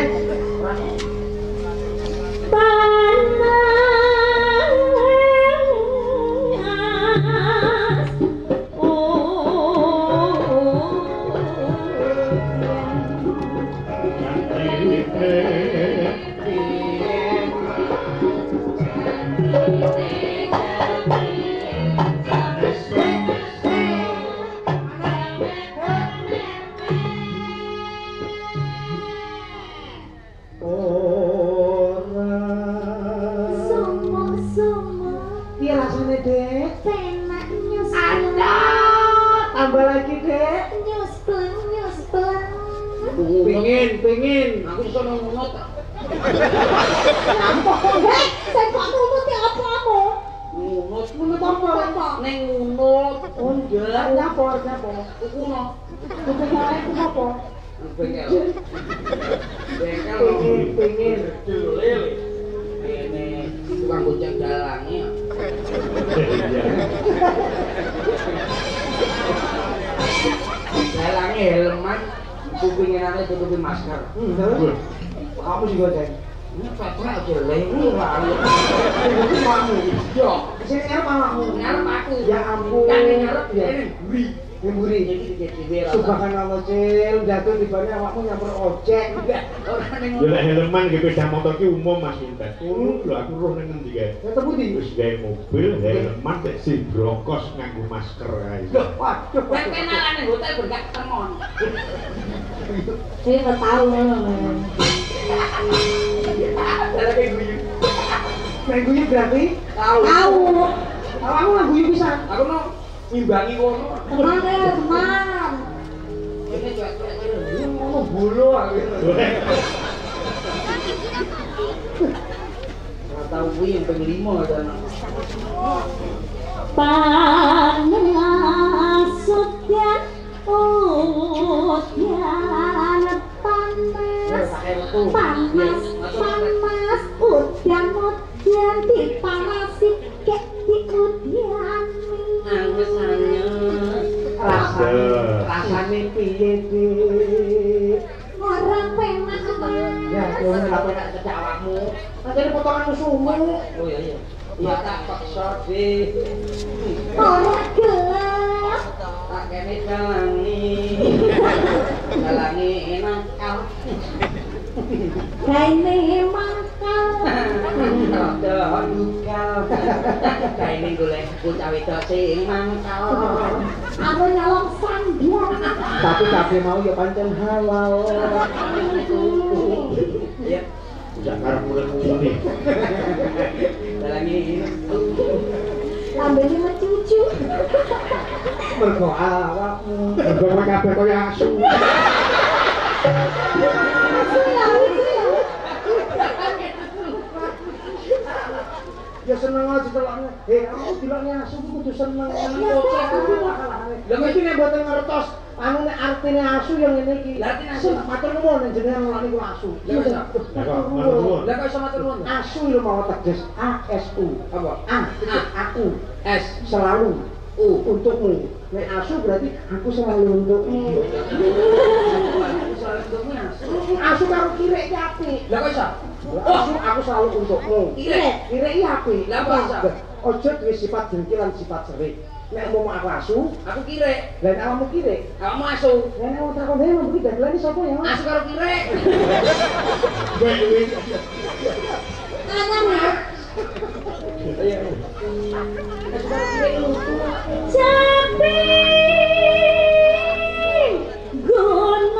Pengin. Aku iso ngunut. Nampok kok, Dek? Saya kok nunut ya apa-apa? Ngunut apa? Ning ngunut. Oh, enggak. Lapor. Kuno. Kudu apa? Bengkel. Pengin. Lele. Ini tukang gojek dalangnya. Dalangnya helman. Kupinginannya tutupin masker. Kamu juga, Ceng. Ini petrek aja lemu lalu. Ini kamu. Yo. Sini ngarep awakmu. Ngarep aku. Ya ampun. Kan ngarep ya ini buri. Mburi. Subhanallah, Cil. Jatuh di bawahnya awakmu nyamper ojek. Orang yang Ya lek helman ge sepeda motor ki umum Mas Intet. Lho aku roh nang ngendi kae. Ketemu di. Wis gawe mobil helman tek sing brongkos nganggo masker kae. Waduh. kenalan yang hotel bergak temon. Saya nggak tahu memang. Ada kayak guyu. Main guyu berarti? Tahu. Awakmu nggak guyu bisa? Aku mau ngimbangi kono. Teman ya, teman. Ini cuek-cuek ngono bulu aku. Ora tahu kuwi yang ping 5 ada. Panasutyan udyan panas udyan dipanasi kek di udyan Rasane piye, Dik? ora penak Ya, kowe ora penak cecak awakmu. Pancene potongan musuhmu. Oh iya. Ya tak paksa di. ora gelap Tak kene dalangi. Dalangi enak kau. raine mangkal Rada dukal. Kaine golek bocah wedok sing mangkal. aku nyolong sandal Tapi kabeh mau ya pancen halal. Ya, Jak karep mulai-mulai. dalangi. lambene mencucu Mergo awakmu. Mergo kowe kabeh koyo asu. seneng aja delokne. Kamu dilokne asu kudu seneng. Lah mesti nek mboten ngertos anu nek artine asu yang ngene iki. Lah artine asu matur nuwun jenengan ngeloni niku asu. Lah kok iso matur nuwun? Asu lho mau teges ASU. Apa? Aku. S selalu. Untukmu. Nek asu berarti aku selalu untukmu. Aku selalu untukmu asu. Asu karo kirek ki apik. Lah kok iso? Asu aku selalu untukmu. Kirek iki apik. Lah kok iso? Ojo duwe sifat dengki lan sifat serik. Nek mau aku asu, aku kirek. Lah nek kamu kirek, kamu asu. Lah nek takon dhewe mesti dadelane sapa ya? Asu karo kirek. Ana Jambi Gunung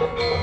Thank you.